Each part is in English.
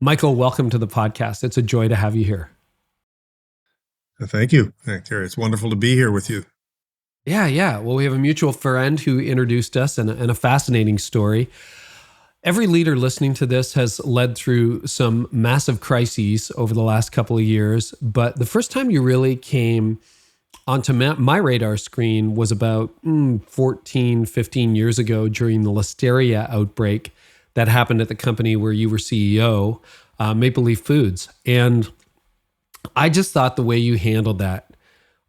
Michael, welcome to the podcast. It's a joy to have you here. Thank you, Carey. It's wonderful to be here with you. Yeah. Well, we have a mutual friend who introduced us and a fascinating story. Every leader listening to this has led through some massive crises over the last couple of years, but the first time you really came onto my radar screen was about 14, 15 years ago during the Listeria outbreak that happened at the company where you were CEO, Maple Leaf Foods. And I just thought the way you handled that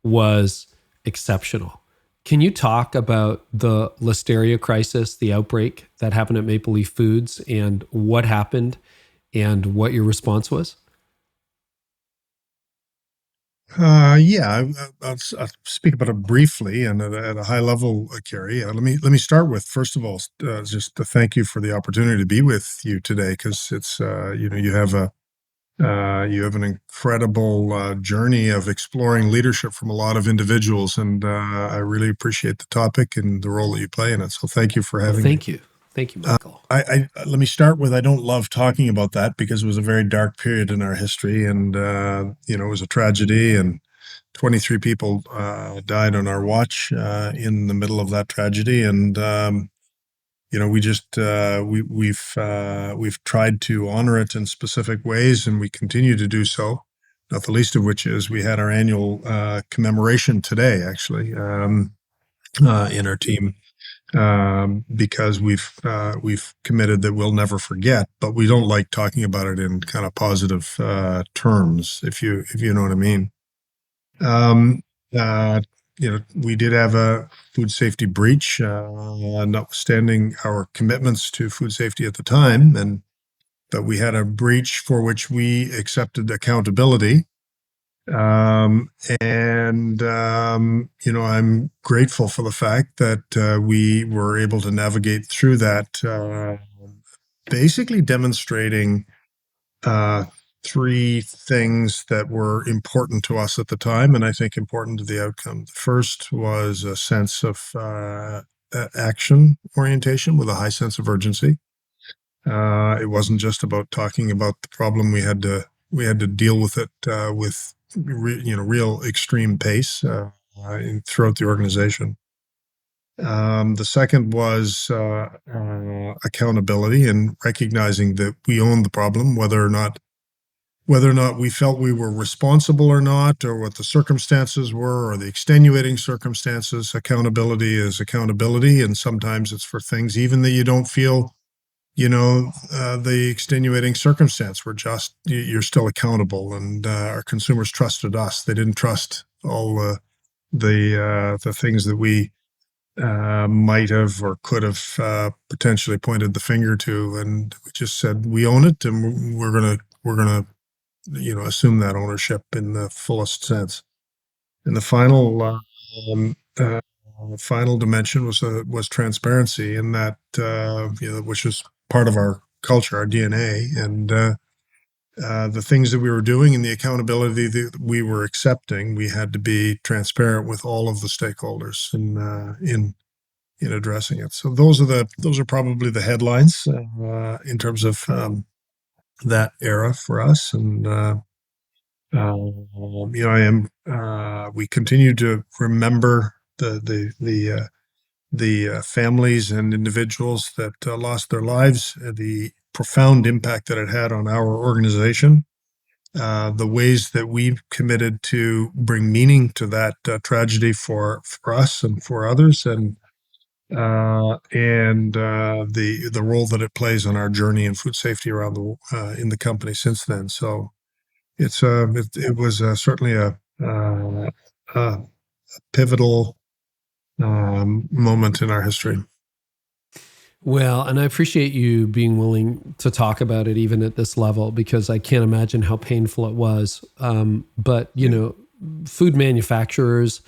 was exceptional. Can you talk about the Listeria crisis, the outbreak that happened at Maple Leaf Foods, and what happened and what your response was? I'll speak about it briefly and at a high level, Carey. Let me start with, first of all, just to thank you for the opportunity to be with you today, because it's you have an incredible journey of exploring leadership from a lot of individuals, and I really appreciate the topic and the role that you play in it. So thank you for having me. Thank you, Michael. Let me start with, I don't love talking about that because it was a very dark period in our history, and it was a tragedy, and 23 people died on our watch in the middle of that tragedy, and we've tried to honor it in specific ways, and we continue to do so. Not the least of which is we had our annual commemoration today, actually, in our team, because we've committed that we'll never forget. But we don't like talking about it in kind of positive terms, if you know what I mean. We did have a food safety breach, notwithstanding our commitments to food safety at the time, but we had a breach for which we accepted accountability. I'm grateful for the fact that we were able to navigate through that, basically demonstrating three things that were important to us at the time, and I think important to the outcome. The first was a sense of action orientation with a high sense of urgency. It wasn't just about talking about the problem. We had to deal with it with real extreme pace throughout the organization. The second was accountability and recognizing that we owned the problem, whether or not we felt we were responsible or not, or what the circumstances were, or the extenuating circumstances. Accountability is accountability, and sometimes it's for things even that you don't feel, the extenuating circumstance. You're still accountable, and our consumers trusted us. They didn't trust all the things that we might have or could have potentially pointed the finger to, and we just said we own it, and we're gonna assume that ownership in the fullest sense. And the final dimension was transparency, and that which is part of our culture, our DNA, and the things that we were doing and the accountability that we were accepting. We had to be transparent with all of the stakeholders in addressing it. So those are probably the headlines in terms of that era for us, and we continue to remember the families and individuals that lost their lives, the profound impact that it had on our organization, the ways that we committed to bring meaning to that tragedy for us and for others, and the role that it plays on our journey in food safety around in the company since then. So it was certainly a pivotal moment in our history. Well, and I appreciate you being willing to talk about it even at this level, because I can't imagine how painful it was. But food manufacturers,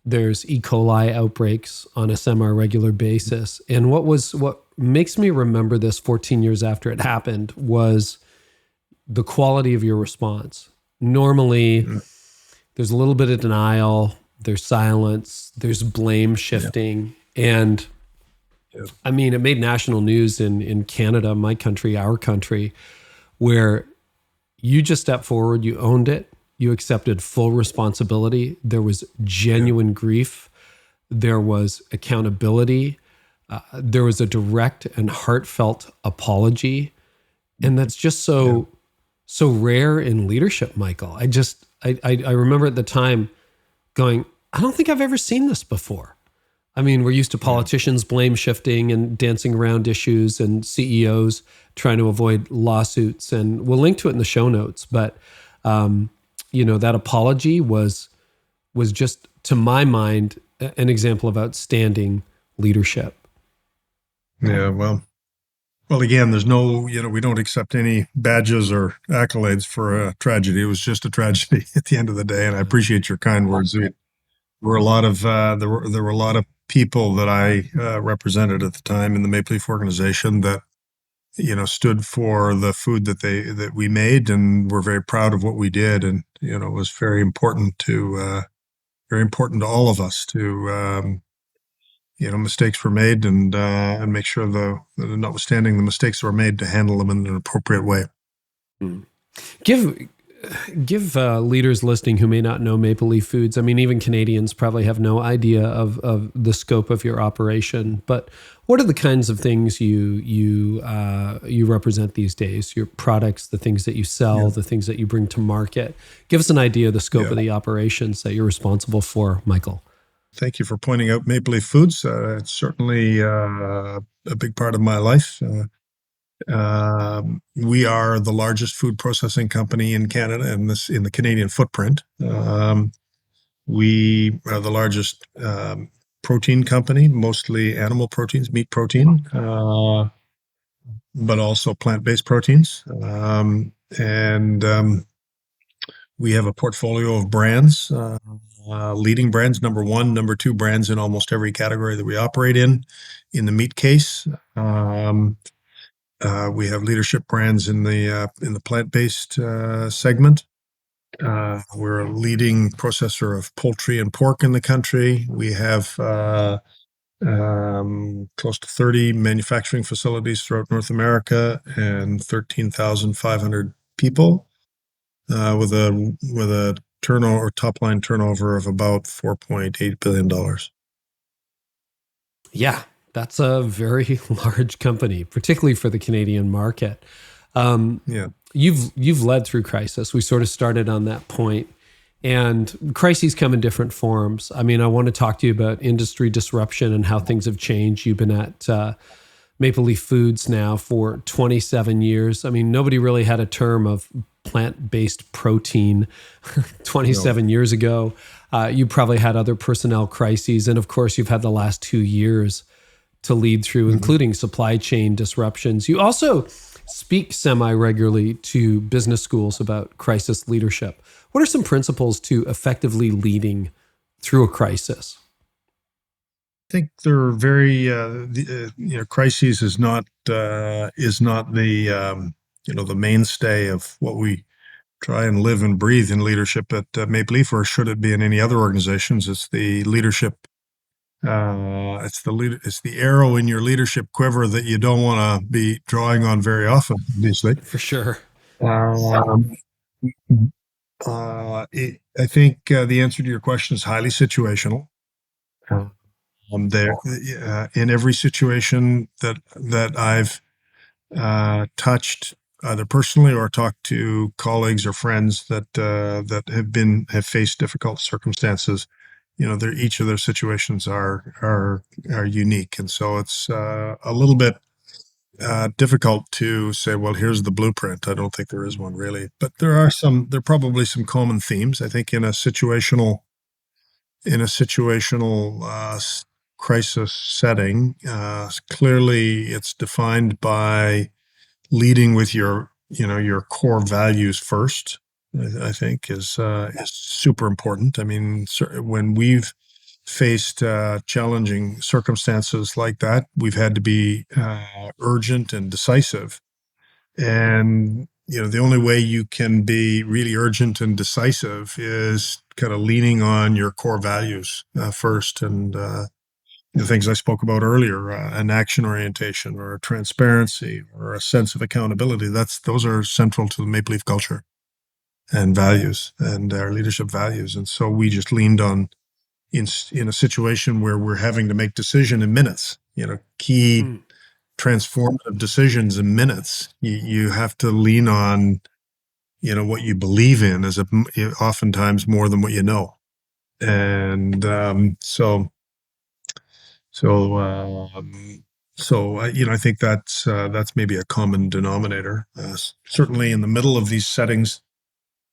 there's E. coli outbreaks on a semi-regular basis. And what makes me remember this 14 years after it happened was the quality of your response. Normally, there's a little bit of denial, there's silence, there's blame shifting. And I mean, it made national news in Canada, my country, our country, where you just stepped forward, you owned it, you accepted full responsibility. There was genuine grief. There was accountability. There was a direct and heartfelt apology. And that's just so rare in leadership, Michael. I remember at the time going, I don't think I've ever seen this before. I mean, we're used to politicians blame shifting and dancing around issues and CEOs trying to avoid lawsuits. And we'll link to it in the show notes. But, that apology was just, to my mind, an example of outstanding leadership. Yeah, well, again, there's no, we don't accept any badges or accolades for a tragedy. It was just a tragedy at the end of the day. And I appreciate your kind words. There were a lot of a lot of people that I represented at the time in the Maple Leaf organization that stood for the food that we made, and were very proud of what we did. And it was very important to all of us to mistakes were made, and make sure notwithstanding the mistakes that were made, to handle them in an appropriate way. Give leaders listening who may not know Maple Leaf Foods. I mean, even Canadians probably have no idea of the scope of your operation. But what are the kinds of things you represent these days? Your products, the things that you sell, the things that you bring to market. Give us an idea of the scope of the operations that you're responsible for, Michael. Thank you for pointing out Maple Leaf Foods. It's certainly a big part of my life. We are the largest food processing company in Canada, in the Canadian footprint. We are the largest protein company, mostly animal proteins, meat protein, but also plant-based proteins. And we have a portfolio of brands, leading brands, number one, number two brands in almost every category that we operate in the meat case. We have leadership brands in the plant-based segment. We're a leading processor of poultry and pork in the country. We have close to 30 manufacturing facilities throughout North America, and 13,500 people, with a top line turnover of about $4.8 billion. Yeah. That's a very large company, particularly for the Canadian market. You've led through crisis. We sort of started on that point, and crises come in different forms. I mean, I want to talk to you about industry disruption and how things have changed. You've been at Maple Leaf Foods now for 27 years. I mean, nobody really had a term of plant-based protein 27 years ago. You probably had other personnel crises, and of course, you've had the last 2 years to lead through, including supply chain disruptions. You also speak semi-regularly to business schools about crisis leadership. What are some principles to effectively leading through a crisis? I think they're very, crises is not the mainstay of what we try and live and breathe in leadership at Maple Leaf, or should it be in any other organizations. It's the leadership. It's the arrow in your leadership quiver that you don't want to be drawing on very often, obviously. For sure. I think the answer to your question is highly situational. There, in every situation that I've touched, either personally or talked to colleagues or friends that have faced difficult circumstances, each of their situations are unique, and so it's a little bit difficult to say, well, here's the blueprint. I don't think there is one really, but there are probably some common themes. I think in a situational crisis setting, clearly it's defined by leading with your core values first. I think is super important. I mean, when we've faced challenging circumstances like that, we've had to be urgent and decisive. And the only way you can be really urgent and decisive is kind of leaning on your core values first. And the things I spoke about earlier, an action orientation or a transparency or a sense of accountability. Those are central to the Maple Leaf culture and values and our leadership values. And so we just leaned on in a situation where we're having to make decision in minutes, key transformative decisions in minutes. You have to lean on, what you believe in as oftentimes more than what you know. And I think that's maybe a common denominator. Certainly in the middle of these settings,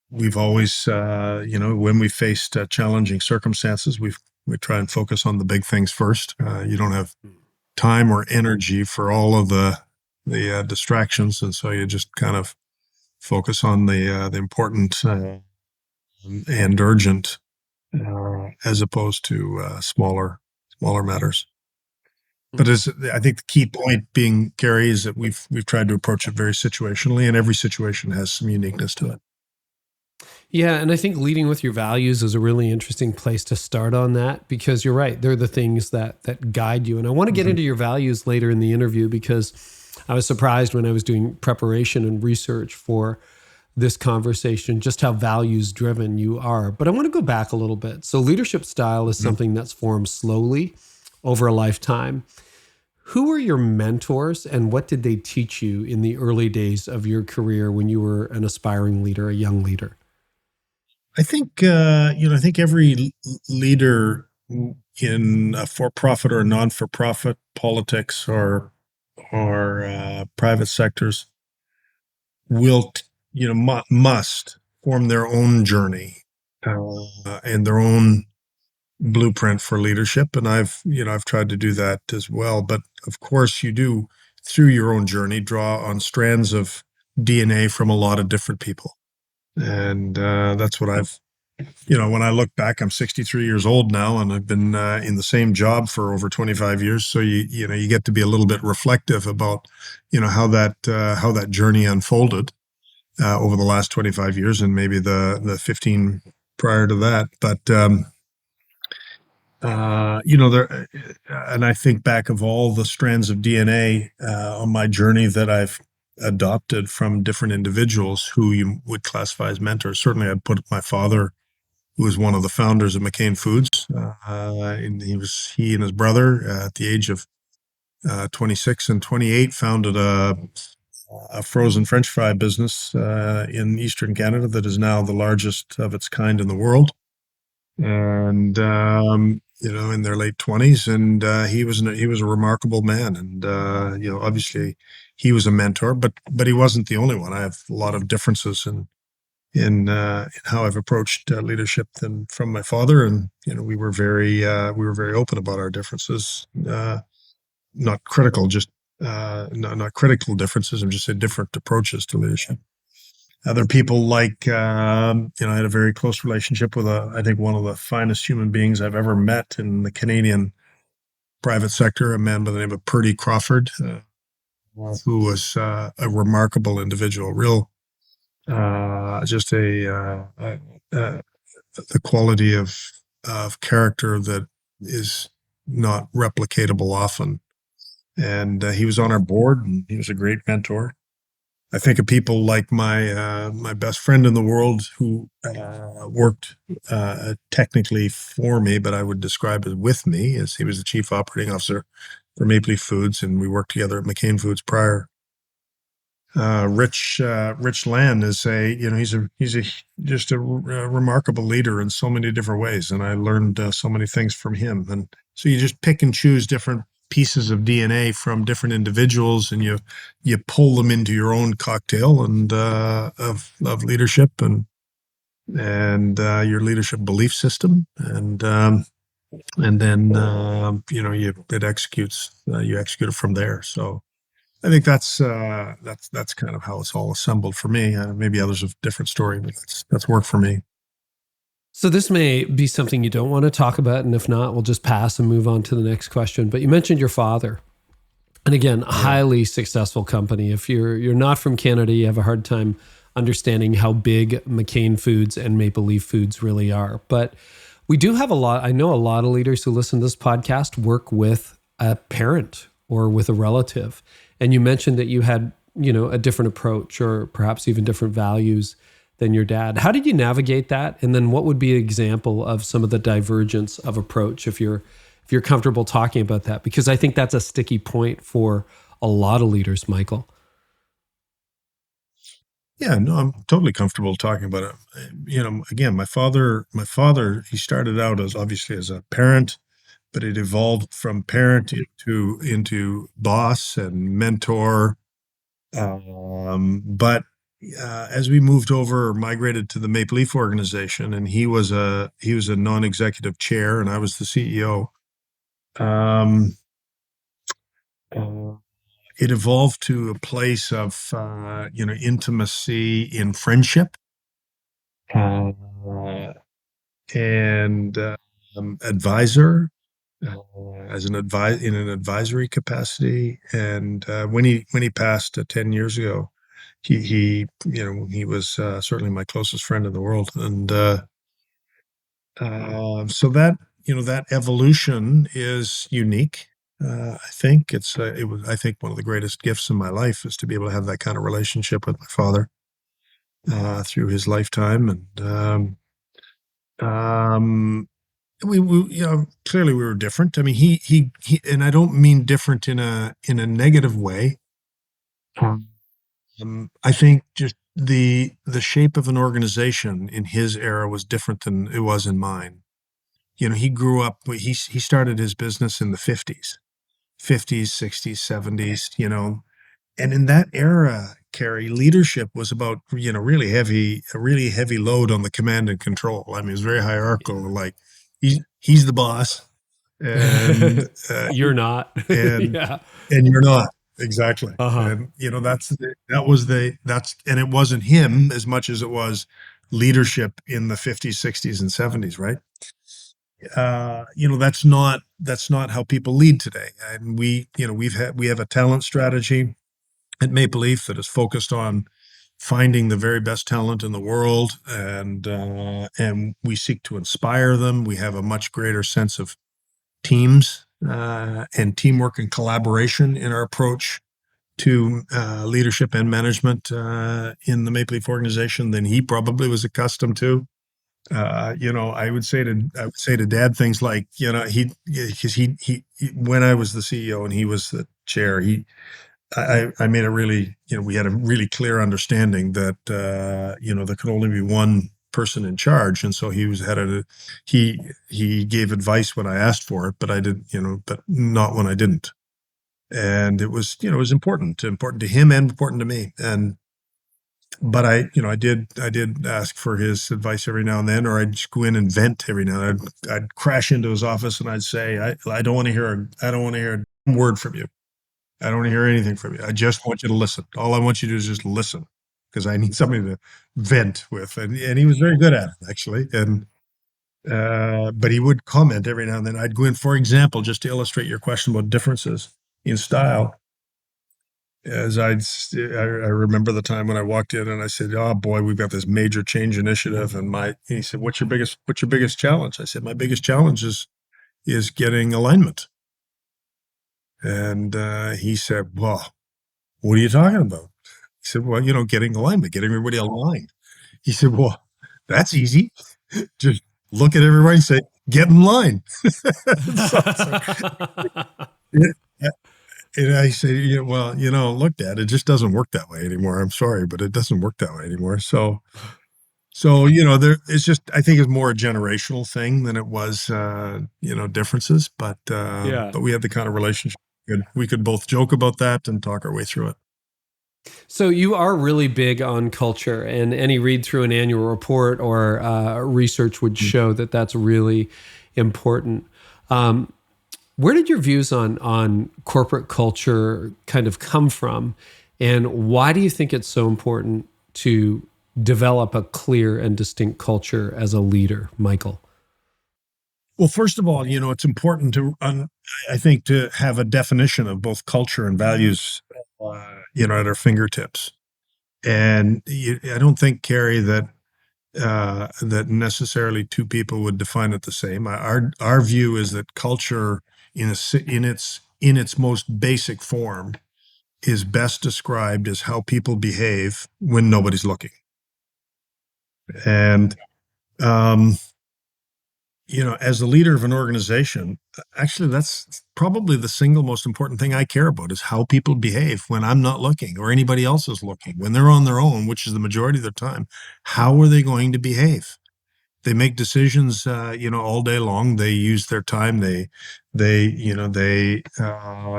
we've always, when we faced challenging circumstances, we try and focus on the big things first. You don't have time or energy for all of the distractions, and so you just kind of focus on the important and urgent, as opposed to smaller matters. But I think the key point being, Carey, is that we've tried to approach it very situationally, and every situation has some uniqueness to it. Yeah, and I think leading with your values is a really interesting place to start on that, because you're right. They're the things that guide you. And I want to get into your values later in the interview, because I was surprised when I was doing preparation and research for this conversation, just how values driven you are. But I want to go back a little bit. So leadership style is something that's formed slowly over a lifetime. Who were your mentors, and what did they teach you in the early days of your career when you were an aspiring leader, a young leader? I think I think every leader in a for-profit or non-for-profit, politics or private sectors must form their own journey and their own blueprint for leadership. And I've tried to do that as well. But of course, you do, through your own journey, draw on strands of DNA from a lot of different people. And that's what when I look back, I'm 63 years old now, and I've been in the same job for over 25 years. So you get to be a little bit reflective about, how that journey unfolded over the last 25 years, and maybe the 15 prior to that. But and I think back of all the strands of DNA on my journey that I've adopted from different individuals who you would classify as mentors. Certainly, I'd put my father, who was one of the founders of McCain Foods. And he and his brother, at the age of 26 and 28, founded a frozen French fry business in Eastern Canada that is now the largest of its kind in the world. And in their late 20s, and he was a remarkable man, and obviously he was a mentor, but he wasn't the only one. I have a lot of differences in how I've approached leadership from my father, and we were very open about our differences, not critical, just not critical differences. I'm just saying different approaches to leadership. Other people like, I had a very close relationship with I think one of the finest human beings I've ever met in the Canadian private sector, a man by the name of Purdy Crawford, who was a remarkable individual, just the quality of character that is not replicatable often. And he was on our board, and he was a great mentor. I think of people like my best friend in the world, who worked technically for me, but I would describe it with me, as he was the chief operating officer for Maple Leaf Foods, and we worked together at McCain Foods prior. Rich Land is he's just a remarkable leader in so many different ways, and I learned so many things from him. And so you just pick and choose different pieces of DNA from different individuals, and you pull them into your own cocktail and of leadership and your leadership belief system, and then it executes. You execute it from there. So I think that's kind of how it's all assembled for me. Maybe others have a different story, but that's worked for me. So this may be something you don't want to talk about, and if not, we'll just pass and move on to the next question. But you mentioned your father, and again, a highly successful company. If you're not from Canada, you have a hard time understanding how big McCain Foods and Maple Leaf Foods really are. But We do have a lot. I know a lot of leaders who listen to this podcast work with a parent or with a relative. And you mentioned that you had, a different approach or perhaps even different values than your dad. How did you navigate that? And then what would be an example of some of the divergence of approach if you're comfortable talking about that? Because I think that's a sticky point for a lot of leaders, Michael. Yeah, no, I'm totally comfortable talking about it. Again, my father, he started out as obviously as a parent, but it evolved from parent into boss and mentor. But as we moved over, migrated to the Maple Leaf organization, and he was a non-executive chair, and I was the CEO. Um, uh, it evolved to a place of intimacy in friendship uh, and advisor as in an advisory capacity. And when he passed 10 years ago, he was certainly my closest friend in the world. And so that evolution is unique. I think I think one of the greatest gifts in my life is to be able to have that kind of relationship with my father through his lifetime. And um, we clearly we were different. I mean, and I don't mean different in a negative way. I think just the shape of an organization in his era was different than it was in mine. He grew up. He started his business in the 50s, 60s, 70s. And in that era, Carey, leadership was about a really heavy load on the command and control. I mean, it was very hierarchical. Like he's the boss, and You're not. and Yeah. and you're not. Exactly. Uh-huh. And and it wasn't him as much as it was leadership in the 50s, 60s, and 70s, right? That's not how people lead today. And we have a talent strategy at Maple Leaf that is focused on finding the very best talent in the world, and we seek to inspire them. We have a much greater sense of teams and teamwork and collaboration in our approach to leadership and management in the Maple Leaf organization than he probably was accustomed to. I would say to Dad things like, because when I was the CEO and he was the chair, I made a really, we had a really clear understanding that there could only be one person in charge, and so he gave advice when I asked for it, but but not when I didn't. And it was important to him and important to me. But I did ask for his advice every now and then, or I'd just go in and vent every now and then. I'd crash into his office and I'd say, I don't want to hear a word from you. I don't want to hear anything from you. I just want you to listen. All I want you to do is just listen, because I need somebody to vent with. And he was very good at it, actually. But he would comment every now and then. I'd go in, for example, just to illustrate your question about differences in style. I remember the time when I walked in and I said, "Oh boy, we've got this major change initiative." And he said, "What's your biggest challenge?" I said, "My biggest challenge is getting alignment." And he said, "Well, what are you talking about?" He said, "Well, getting alignment, getting everybody aligned." He said, "Well, that's easy. Just look at everybody and say, get in line." Yeah, and I say, "Yeah, well, look, Dad, it just doesn't work that way anymore. I'm sorry, but it doesn't work that way anymore." So it's just, I think it's more a generational thing than it was, differences. Yeah. But we had the kind of relationship we could both joke about that and talk our way through it. So you are really big on culture, and any read through an annual report or research would show that that's really important. Where did your views on corporate culture kind of come from, and why do you think it's so important to develop a clear and distinct culture as a leader, Michael? Well, first of all, it's important I think, to have a definition of both culture and values, at our fingertips. And I don't think, Carey, that that necessarily two people would define it the same. Our view is that culture in its most basic form is best described as how people behave when nobody's looking. And as the leader of an organization, actually, that's probably the single most important thing I care about is how people behave when I'm not looking or anybody else is looking. When they're on their own, which is the majority of their time, how are they going to behave? They make decisions, all day long. They use their time. They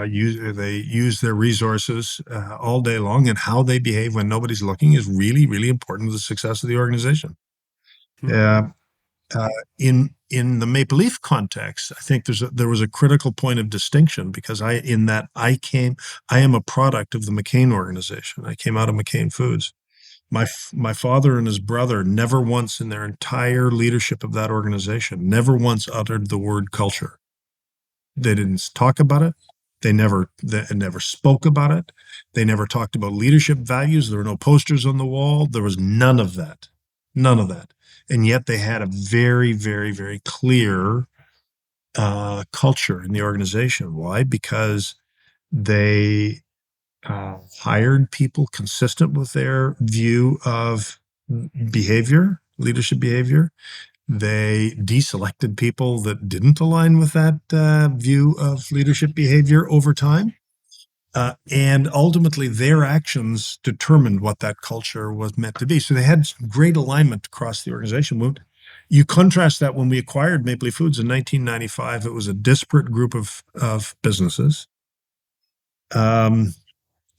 use their resources all day long, and how they behave when nobody's looking is really, really important to the success of the organization. Hmm. In the Maple Leaf context, I think there was a critical point of distinction because I am a product of the McCain organization. I came out of McCain Foods. My father and his brother never once in their entire leadership of that organization, never once uttered the word culture. They didn't talk about it. They never spoke about it. They never talked about leadership values. There were no posters on the wall. There was none of that. None of that. And yet they had a very, very, very clear culture in the organization. Why? Because they hired people consistent with their view of behavior, leadership behavior. They deselected people that didn't align with that view of leadership behavior over time. And ultimately, their actions determined what that culture was meant to be. So they had great alignment across the organization. You contrast that when we acquired Maple Leaf Foods in 1995, it was a disparate group of businesses.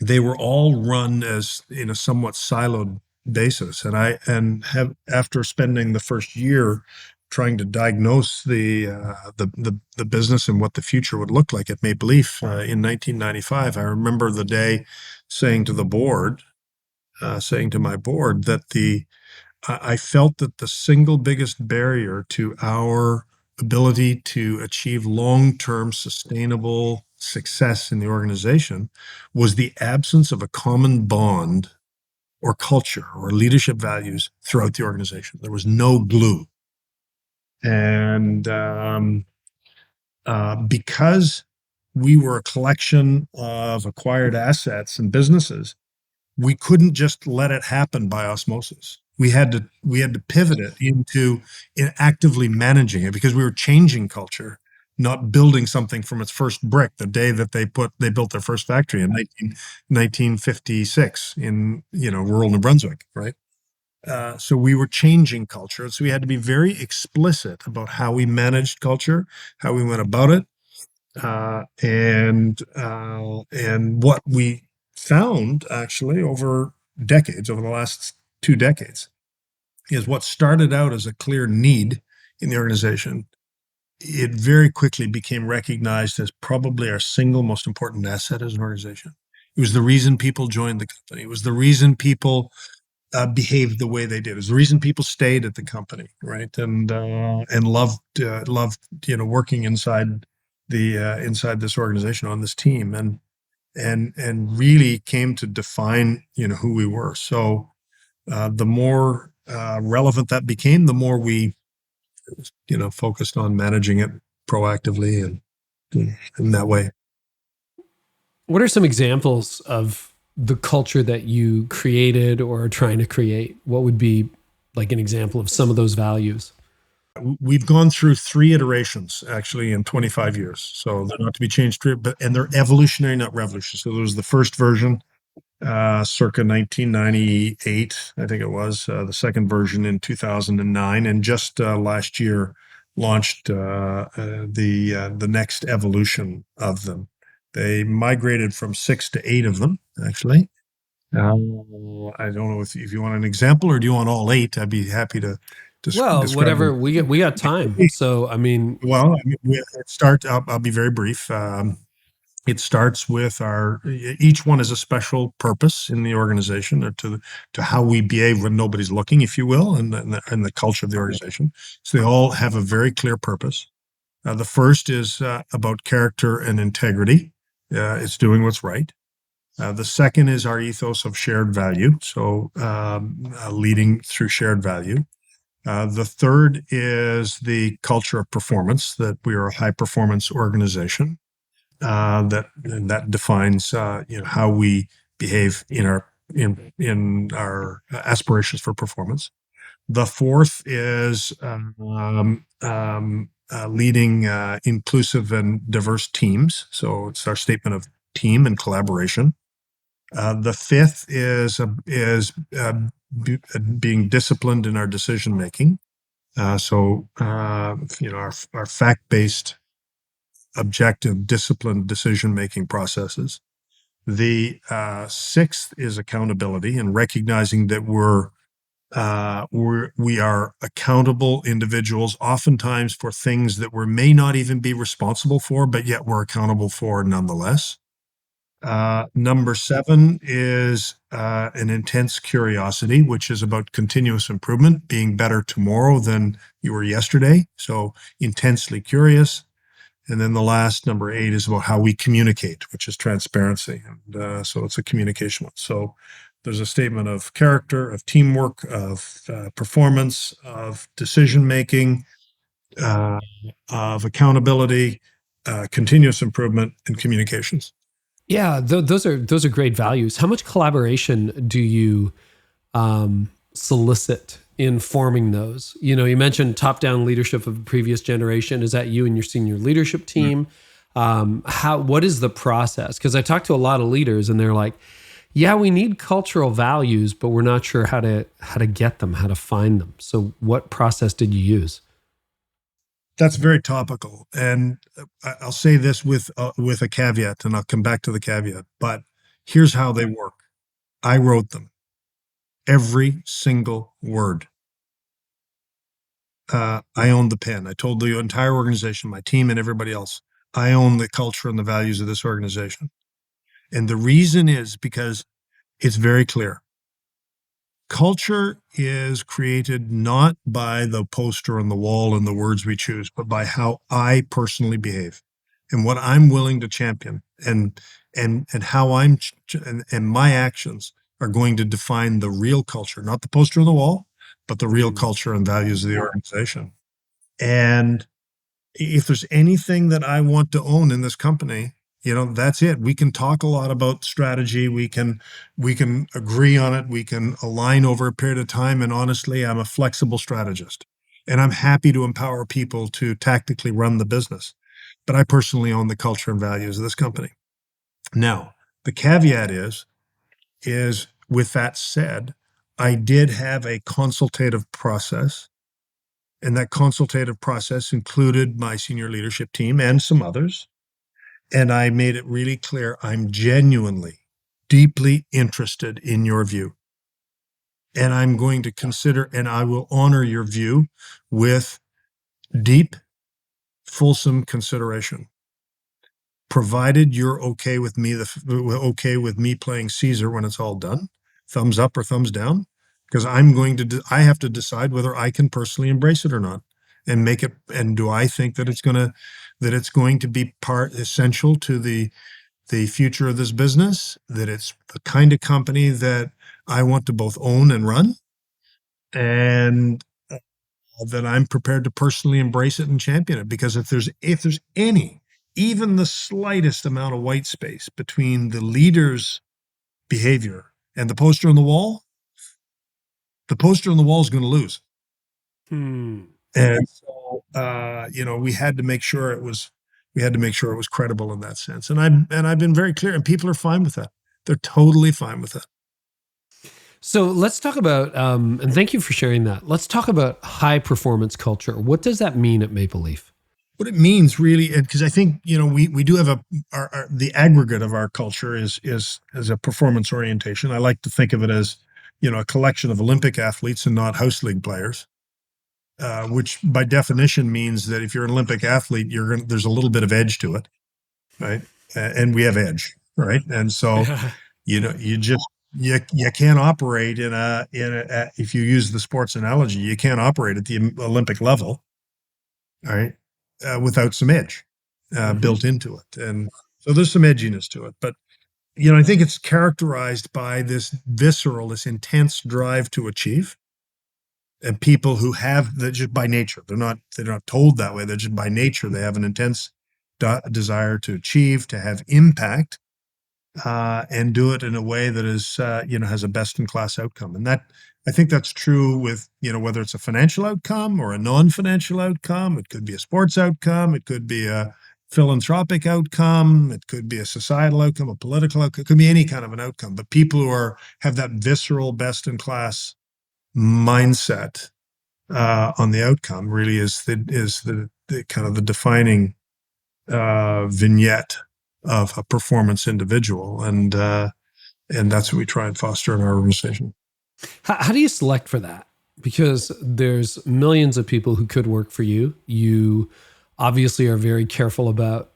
They were all run as in a somewhat siloed basis. And after spending the first year trying to diagnose the business and what the future would look like at Maple Leaf in 1995, I remember the day saying to my board that I felt that the single biggest barrier to our ability to achieve long-term sustainable success in the organization was the absence of a common bond or culture or leadership values throughout the organization. There was no glue. And because we were a collection of acquired assets and businesses, we couldn't just let it happen by osmosis. We had to pivot it into actively managing it because we were changing culture, not building something from its first brick the day that they built their first factory in 1956 in rural New Brunswick, right? So we were changing culture. So we had to be very explicit about how we managed culture, how we went about it, and what we found actually over the last 2 decades, is what started out as a clear need in the organization. It very quickly became recognized as probably our single most important asset as an organization. It was the reason people joined the company. It was the reason people behaved the way they did. It was the reason people stayed at the company, right? And loved working inside this organization on this team, and really came to define who we were. So the more relevant that became, the more we focused on managing it proactively and in that way. What are some examples of the culture that you created or are trying to create? What would be like an example of some of those values? We've gone through 3 iterations actually in 25 years. So they're not to be changed, and they're evolutionary, not revolutionary. So there was the first version, circa 1998, I think it was, the second version in 2009, and just last year launched the next evolution of them. They migrated from 6 to 8 of them, actually. I don't know if you want an example or do you want all 8? I'd be happy to Well, describe whatever, them. we got time. So, I mean, Well, I'll be very brief. It starts with each one is a special purpose in the organization, or to how we behave when nobody's looking, if you will, and the culture of the organization. So they all have a very clear purpose. The first is about character and integrity. It's doing what's right. The second is our ethos of shared value. So leading through shared value. The third is the culture of performance, that we are a high performance organization. That defines how we behave in our aspirations for performance. The fourth is leading inclusive and diverse teams. So it's our statement of team and collaboration. The fifth is being disciplined in our decision making. Our fact-based, objective, disciplined decision-making processes. The sixth is accountability, and recognizing that we are accountable individuals, oftentimes for things that we may not even be responsible for, but yet we're accountable for nonetheless. Number seven is an intense curiosity, which is about continuous improvement, being better tomorrow than you were yesterday. So intensely curious. And then the last, number eight, is about how we communicate, which is transparency. And so it's a communication one. So there's a statement of character, of teamwork, of performance, of decision-making, of accountability, continuous improvement, and communications. Yeah, those are great values. How much collaboration do you solicit in forming those? You know, you mentioned top-down leadership of the previous generation. Is that you and your senior leadership team? What is the process? Because I talk to a lot of leaders, and they're like, "Yeah, we need cultural values, but we're not sure how to get them, how to find them." So, what process did you use? That's very topical, and I'll say this with a caveat, and I'll come back to the caveat. But here's how they work. I wrote them, every single word. I own the pen. I told the entire organization, my team, and everybody else, I own the culture and the values of this organization. And the reason is because it's very clear. Culture is created not by the poster on the wall and the words we choose, but by how I personally behave and what I'm willing to champion, and how and my actions are going to define the real culture, not the poster on the wall, but the real culture and values of the organization. And if there's anything that I want to own in this company, that's it. We can talk a lot about strategy. We can agree on it. We can align over a period of time. And honestly, I'm a flexible strategist, and I'm happy to empower people to tactically run the business. But I personally own the culture and values of this company. Now, the caveat is with that said, I did have a consultative process, and that consultative process included my senior leadership team and some others. And I made it really clear, I'm genuinely, deeply interested in your view. And I'm going to consider, and I will honor your view with deep, fulsome consideration, provided you're okay with me playing Caesar when it's all done, thumbs up or thumbs down, because I have to decide whether I can personally embrace it or not, and make it. And do I think that it's going to be essential to the future of this business, that it's the kind of company that I want to both own and run, and that I'm prepared to personally embrace it and champion it. Because if there's even the slightest amount of white space between the leader's behavior and the poster on the wall is going to lose. And so, we had to make sure it was credible in that sense. And I've been very clear, and people are fine with that. They're totally fine with that. So let's talk about, and thank you for sharing that. Let's talk about high performance culture. What does that mean at Maple Leaf? What it means really, because I think, we do have the aggregate of our culture is a performance orientation. I like to think of it as, a collection of Olympic athletes and not house league players. Which by definition means that if you're an Olympic athlete, there's a little bit of edge to it, right? And we have edge, right? And so, you can't operate if you use the sports analogy, you can't operate at the Olympic level, right? Without some edge built into it. And so there's some edginess to it. But, I think it's characterized by this intense drive to achieve. and people who have that just by nature, they're not told that way. They're just by nature, they have an intense desire to achieve, to have impact, and do it in a way that is, has a best in class outcome. And that, I think that's true with, whether it's a financial outcome or a non-financial outcome. It could be a sports outcome. It could be a philanthropic outcome. It could be a societal outcome, a political outcome. It could be any kind of an outcome. But people who have that visceral best in class mindset on the outcome really is the kind of the defining vignette of a performance individual, and that's what we try and foster in our organization. How do you select for that? Because there's millions of people who could work for you. You obviously are very careful about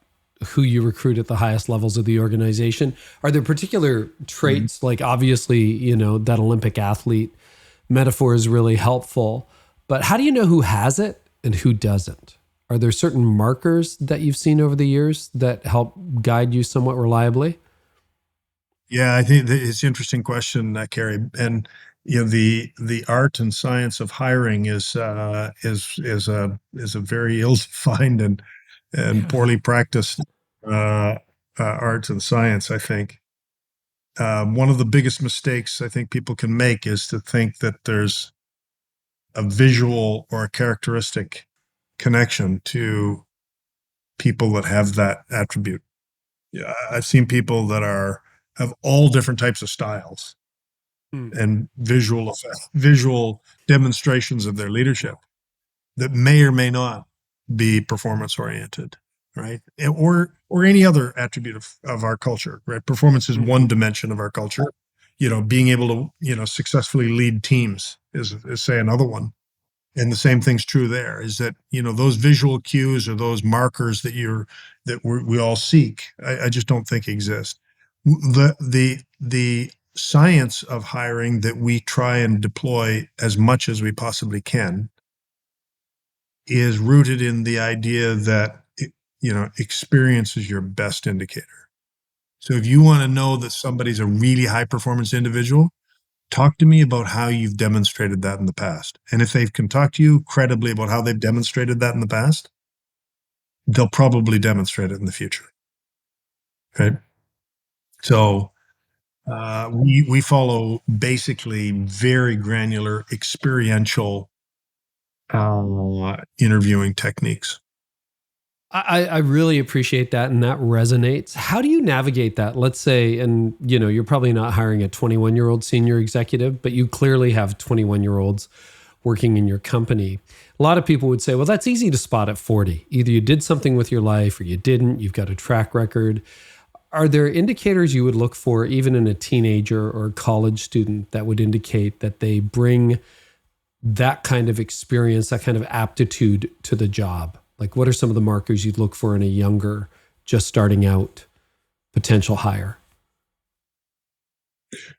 who you recruit at the highest levels of the organization. Are there particular traits, like obviously, that Olympic athlete metaphor is really helpful, but how do you know who has it and who doesn't? Are there certain markers that you've seen over the years that help guide you somewhat reliably? Yeah, I think it's an interesting question, Carey. And the art and science of hiring is a very ill-defined and poorly practiced art and science, I think. One of the biggest mistakes I think people can make is to think that there's a visual or a characteristic connection to people that have that attribute. Yeah, I've seen people that have all different types of styles and visual demonstrations of their leadership that may or may not be performance oriented, right? Or any other attribute of our culture, right? Performance is one dimension of our culture. Being able to, successfully lead teams is say another one. And the same thing's true there, is that, those visual cues or those markers that we all seek, I just don't think exist. The science of hiring that we try and deploy as much as we possibly can is rooted in the idea that, experience is your best indicator. So if you want to know that somebody's a really high performance individual, talk to me about how you've demonstrated that in the past. And if they can talk to you credibly about how they've demonstrated that in the past, they'll probably demonstrate it in the future. Right? So we follow basically very granular experiential interviewing techniques. I really appreciate that, and that resonates. How do you navigate that? Let's say, and you're probably not hiring a 21-year-old senior executive, but you clearly have 21-year-olds working in your company. A lot of people would say, well, that's easy to spot at 40. Either you did something with your life or you didn't. You've got a track record. Are there indicators you would look for, even in a teenager or a college student, that would indicate that they bring that kind of experience, that kind of aptitude to the job? Like, what are some of the markers you'd look for in a younger, just starting out potential hire?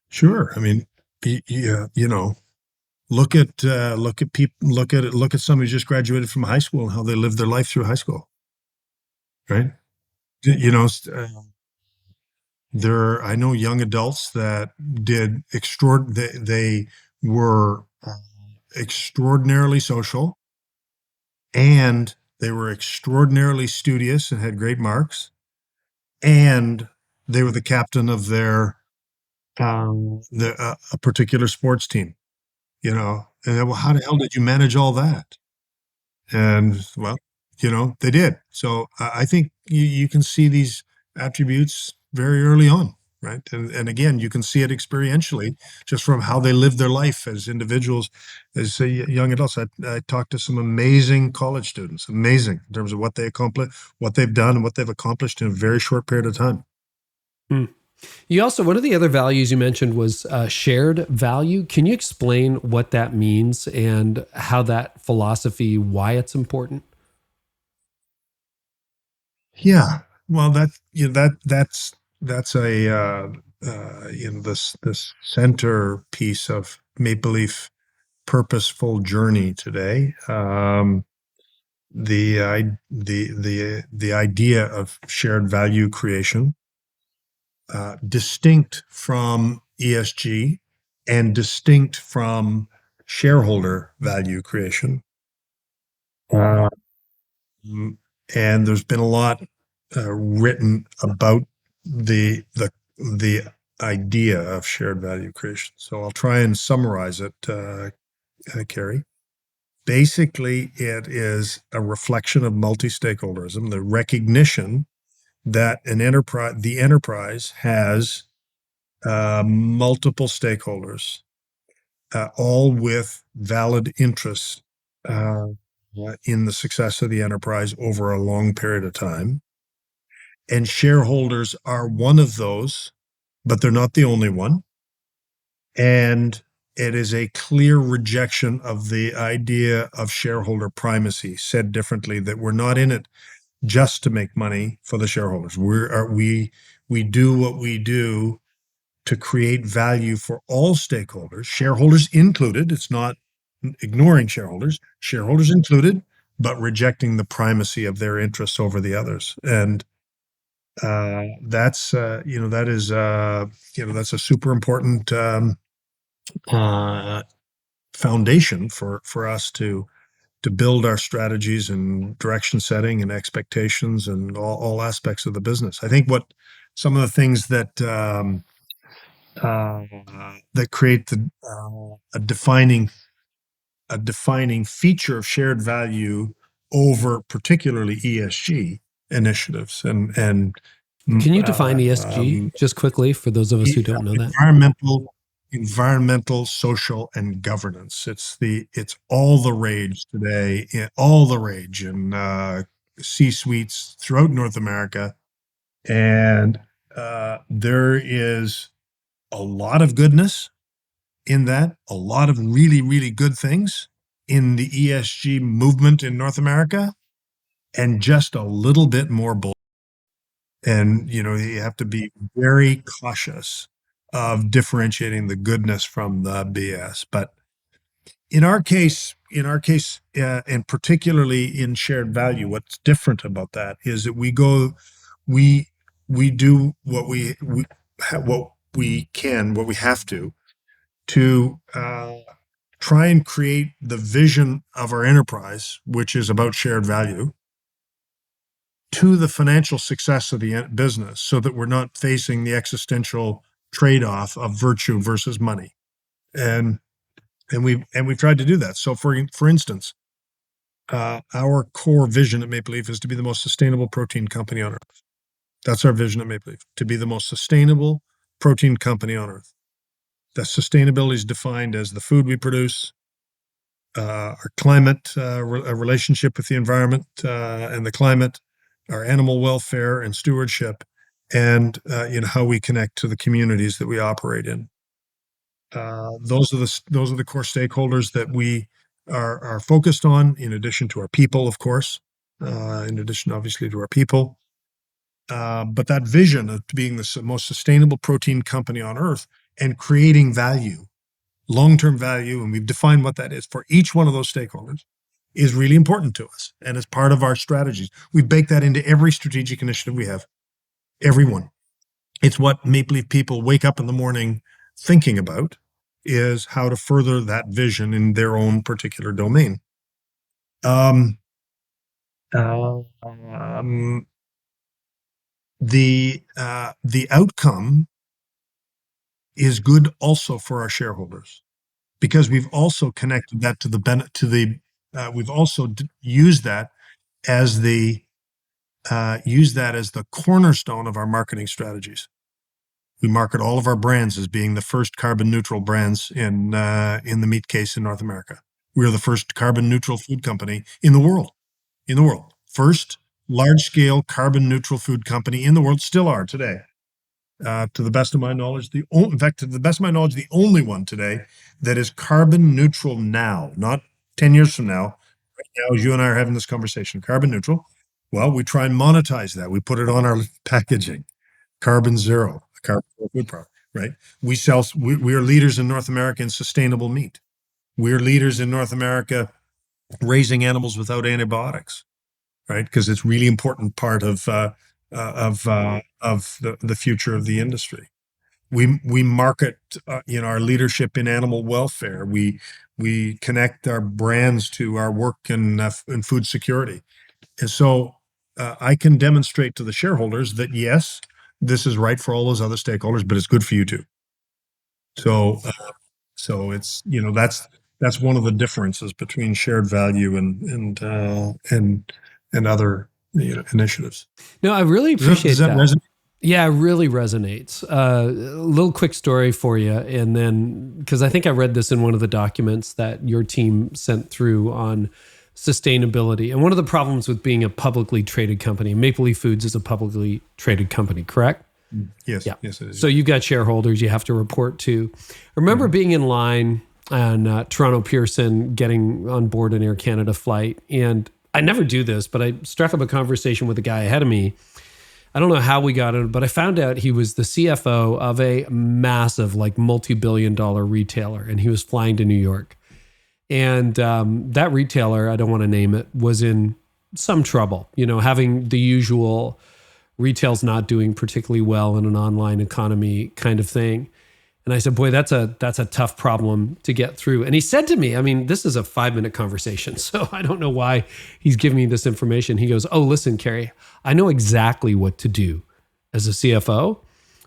Sure. I mean, look at somebody who just graduated from high school and how they lived their life through high school, right? I know young adults that they were extraordinarily social, and they were extraordinarily studious and had great marks, and they were the captain of a particular sports team, and then, well, how the hell did you manage all that? And well, they did. So I think you can see these attributes very early on, right? And again, you can see it experientially just from how they live their life as individuals, as young adults. I talked to some amazing college students, amazing in terms of what they accomplished, what they've done, and what they've accomplished in a very short period of time. You also, one of the other values you mentioned was shared value. Can you explain what that means and how that philosophy, why it's important? Yeah, well, that's this centerpiece of Maple Leaf purposeful journey today. The idea of shared value creation, distinct from ESG and distinct from shareholder value creation. Uh, and there's been a lot written about the idea of shared value creation. So I'll try and summarize it, Carey. Basically, it is a reflection of multi-stakeholderism, the recognition that the enterprise has multiple stakeholders, all with valid interests in the success of the enterprise over a long period of time. And shareholders are one of those, but they're not the only one. And it is a clear rejection of the idea of shareholder primacy. Said differently, that we're not in it just to make money for the shareholders. We do what we do to create value for all stakeholders, shareholders included. It's not ignoring shareholders included, but rejecting the primacy of their interests over the others. And that's that's a super important foundation for us to build our strategies and direction setting and expectations and all aspects of the business. I think what some of the things that that create a defining feature of shared value over particularly ESG initiatives and Can you define ESG just quickly for those of us who don't know that? Environmental, social, and governance. It's all the rage today, all the rage in C-suites throughout North America, and there is a lot of goodness in that, a lot of really, really good things in the ESG movement in North America, and just a little bit more bull. And, you have to be very cautious of differentiating the goodness from the BS. But in our case, and particularly in shared value, what's different about that is that we do what we can, what we have to try and create the vision of our enterprise, which is about shared value, to the financial success of the business, so that we're not facing the existential trade-off of virtue versus money. And we've tried to do that. So for instance, our core vision at Maple Leaf is to be the most sustainable protein company on earth. That's our vision at Maple Leaf, to be the most sustainable protein company on earth. That sustainability is defined as the food we produce, our climate, a relationship with the environment and the climate, our animal welfare and stewardship, and how we connect to the communities that we operate in. Those are the core stakeholders that we are focused on, in addition to our people, of course, in addition, obviously, to our people. But that vision of being the most sustainable protein company on earth and creating value, long-term value, and we've defined what that is for each one of those stakeholders, is really important to us. And as part of our strategies, we bake that into every strategic initiative we have, every one. It's what Maple Leaf people wake up in the morning thinking about, is how to further that vision in their own particular domain. The outcome is good also for our shareholders, because we've also connected that we've also used that as the cornerstone of our marketing strategies. We market all of our brands as being the first carbon neutral brands in the meat case in North America. We are the first carbon neutral food company in the world. First large scale carbon neutral food company in the world, still are today. To the best of my knowledge, the only one today that is carbon neutral now, not 10 years from now. Right now, as you and I are having this conversation, carbon neutral. Well, we try and monetize that. We put it on our packaging, carbon zero, a carbon zero food product, right? We are leaders in North America in sustainable meat. We're leaders in North America raising animals without antibiotics, right? Because it's really important part of the future of the industry. we market our leadership in animal welfare. We connect our brands to our work in food security. And so I can demonstrate to the shareholders that yes, this is right for all those other stakeholders, but it's good for you too. So so it's that's one of the differences between shared value and other initiatives. No, I really appreciate Does that that. resonate? Yeah, it really resonates. A little quick story for you. And then, because I think I read this in one of the documents that your team sent through on sustainability. And one of the problems with being a publicly traded company, Maple Leaf Foods is a publicly traded company, correct? Yes, Yeah. yes, it is. So you've got shareholders you have to report to. I remember being in line on Toronto Pearson getting on board an Air Canada flight. And I never do this, but I struck up a conversation with a guy ahead of me. I don't know how we got it, but I found out he was the CFO of a massive, like multi-billion-dollar retailer, and he was flying to New York. And that retailer, I don't want to name it, was in some trouble, having the usual retail's not doing particularly well in an online economy kind of thing. And I said, boy, that's a tough problem to get through. And he said to me, I mean, this is a 5-minute conversation, so I don't know why he's giving me this information. He goes, oh, listen, Carey, I know exactly what to do as a CFO.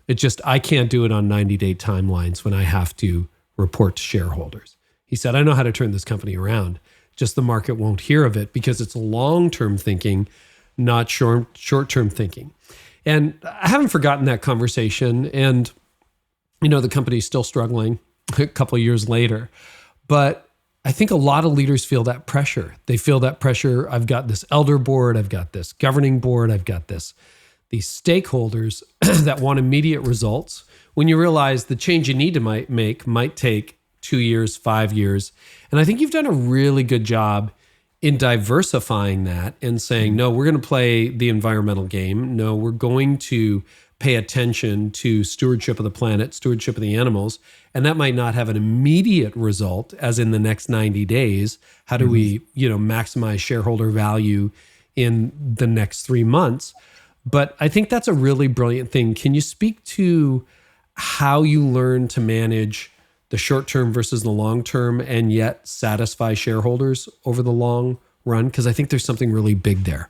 It's just I can't do it on 90-day timelines when I have to report to shareholders. He said, I know how to turn this company around. Just the market won't hear of it because it's long-term thinking, not short-term thinking. And I haven't forgotten that conversation. And the company's still struggling a couple of years later. But I think a lot of leaders feel that pressure. They feel that pressure. I've got this elder board. I've got this governing board. I've got these stakeholders that want immediate results. When you realize the change you need to make might take 2 years, 5 years. And I think you've done a really good job in diversifying that and saying, no, we're going to play the environmental game. No, we're going to pay attention to stewardship of the planet, stewardship of the animals. And that might not have an immediate result as in the next 90 days. How do we, maximize shareholder value in the next 3 months? But I think that's a really brilliant thing. Can you speak to how you learn to manage the short term versus the long term and yet satisfy shareholders over the long run? Because I think there's something really big there.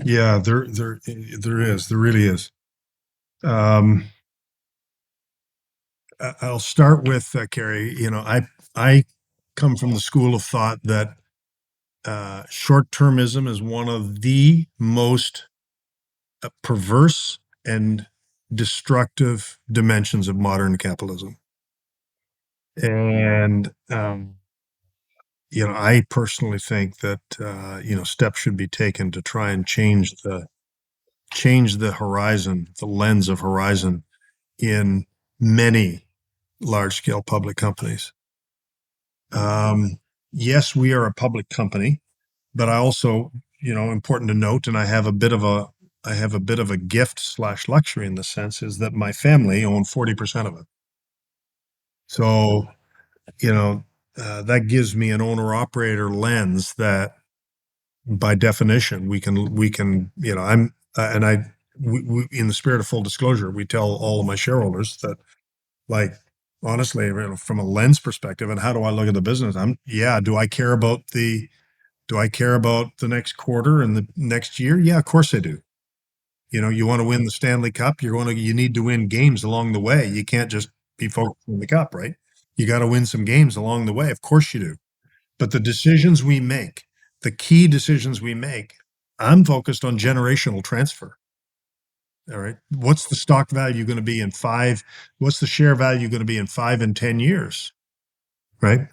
Yeah, there is. There really is. I'll start with Carey. I come from the school of thought that short-termism is one of the most perverse and destructive dimensions of modern capitalism. And I personally think that steps should be taken to try and change the horizon, the lens of horizon in many large-scale public companies. Yes, we are a public company, but I also, important to note, and I have a bit of a gift/luxury in the sense is that my family own 40% of it. So, that gives me an owner-operator lens that, by definition, we can, I'm, and I, we, in the spirit of full disclosure, we tell all of my shareholders that, like, honestly, from a lens perspective, and how do I look at the business? Do I care about the next quarter and the next year? Yeah, of course I do. You want to win the Stanley Cup, you need to win games along the way. You can't just be focused on the cup, right? You got to win some games along the way. Of course you do. But the decisions we make, the key decisions we make, I'm focused on generational transfer. All right. What's the stock value going to be in 5? What's the share value going to be in 5 and 10 years? Right.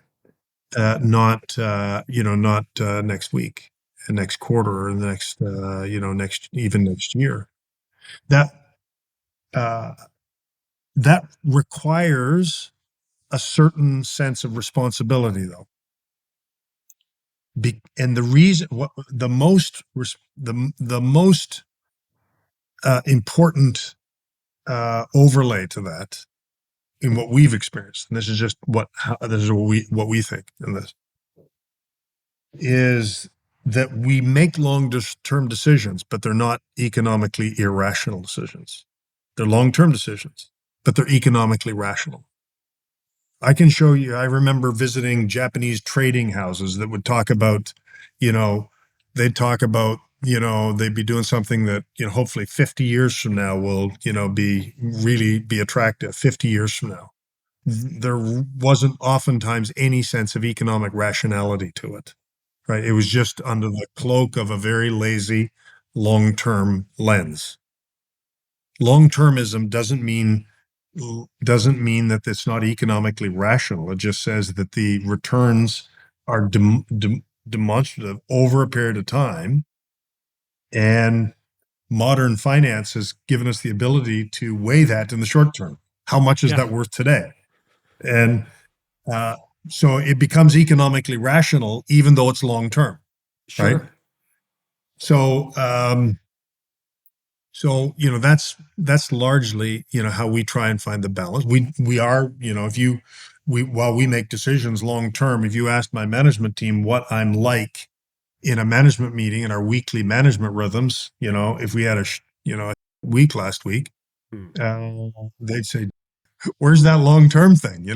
Not next week and next quarter or the next, next year. That requires a certain sense of responsibility, though. And the reason, the most important overlay to that, in what we've experienced, and this is just what we think in this, is that we make long-term decisions, but they're not economically irrational decisions. They're long-term decisions, but they're economically rational. I can show you, I remember visiting Japanese trading houses that would talk about, they'd talk about, they'd be doing something that, hopefully 50 years from now will, really be attractive 50 years from now. There wasn't oftentimes any sense of economic rationality to it, right? It was just under the cloak of a very lazy long-term lens. Long-termism doesn't mean that it's not economically rational. It just says that the returns are demonstrative over a period of time, and modern finance has given us the ability to weigh that in the short term. How much is that worth today? And so it becomes economically rational, even though it's long term, Sure. right? So, that's largely, how we try and find the balance. We are, while we make decisions long term, if you ask my management team what I'm like in a management meeting in our weekly management rhythms, if we had a week last week, they'd say, "Where's that long term thing?"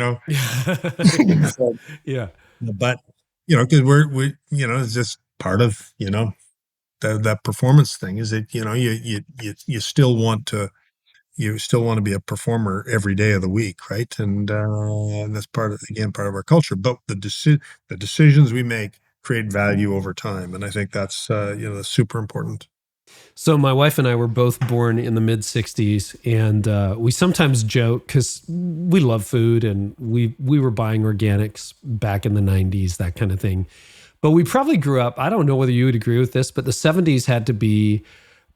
So, Yeah. but because we it's just part of that performance thing is that you still want to be a performer every day of the week, right? And that's part of our culture. But the decisions we make create value over time, and I think that's that's super important. So my wife and I were both born in the mid 60s, and we sometimes joke because we love food and we were buying organics back in the 90s, that kind of thing. But we probably grew up, I don't know whether you would agree with this, but the 70s had to be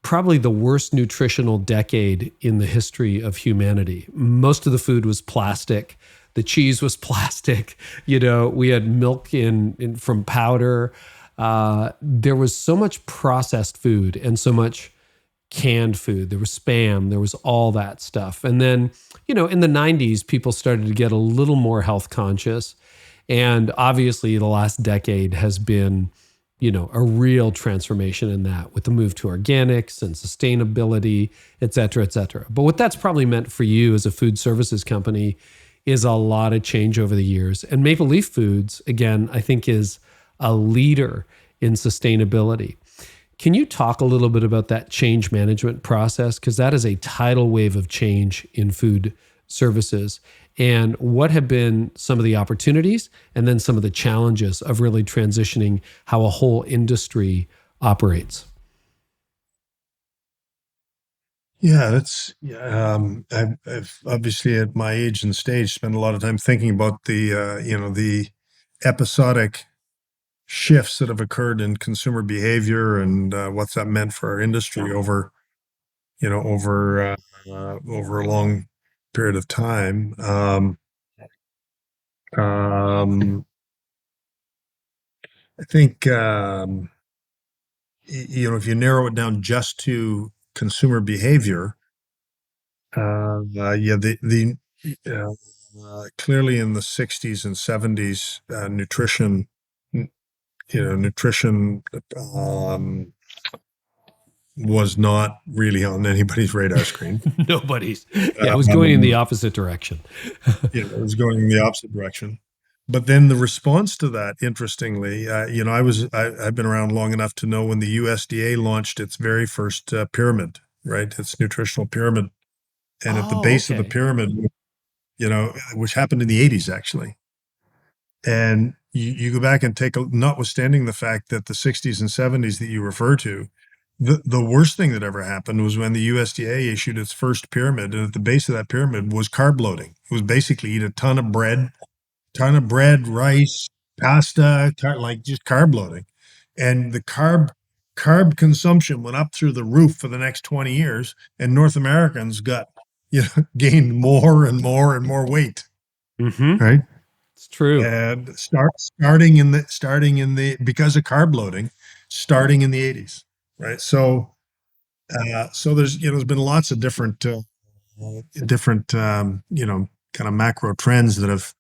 probably the worst nutritional decade in the history of humanity. Most of the food was plastic. The cheese was plastic. We had milk from powder. There was so much processed food and so much canned food. There was spam. There was all that stuff. And then, in the 90s, people started to get a little more health conscious. And obviously, the last decade has been, a real transformation in that with the move to organics and sustainability, et cetera, et cetera. But what that's probably meant for you as a food services company is a lot of change over the years. And Maple Leaf Foods, again, I think is a leader in sustainability. Can you talk a little bit about that change management process? Because that is a tidal wave of change in food services. And what have been some of the opportunities and then some of the challenges of really transitioning how a whole industry operates? Yeah, I've obviously at my age and stage spent a lot of time thinking about the episodic shifts that have occurred in consumer behavior and what's that meant for our industry over a long period of time. I think if you narrow it down just to consumer behavior, clearly in the 60s and 70s, nutrition was not really on anybody's radar screen. Nobody's. Yeah, it was going in the opposite direction. It was going in the opposite direction. But then the response to that, interestingly, I've been around long enough to know when the USDA launched its very first pyramid, right? Its nutritional pyramid. And at the base of the pyramid, which happened in the 80s, actually. And you go back and notwithstanding the fact that the 60s and 70s that you refer to, the worst thing that ever happened was when the USDA issued its first pyramid, and at the base of that pyramid was carb loading. It was basically eat a ton of bread, rice, pasta, just carb loading. And the carb consumption went up through the roof for the next 20 years, and North Americans gained more and more and more weight. Mm-hmm. Right? It's true. And starting in the because of carb loading, starting in the 80s. Right. So there's been lots of different kind of macro trends that have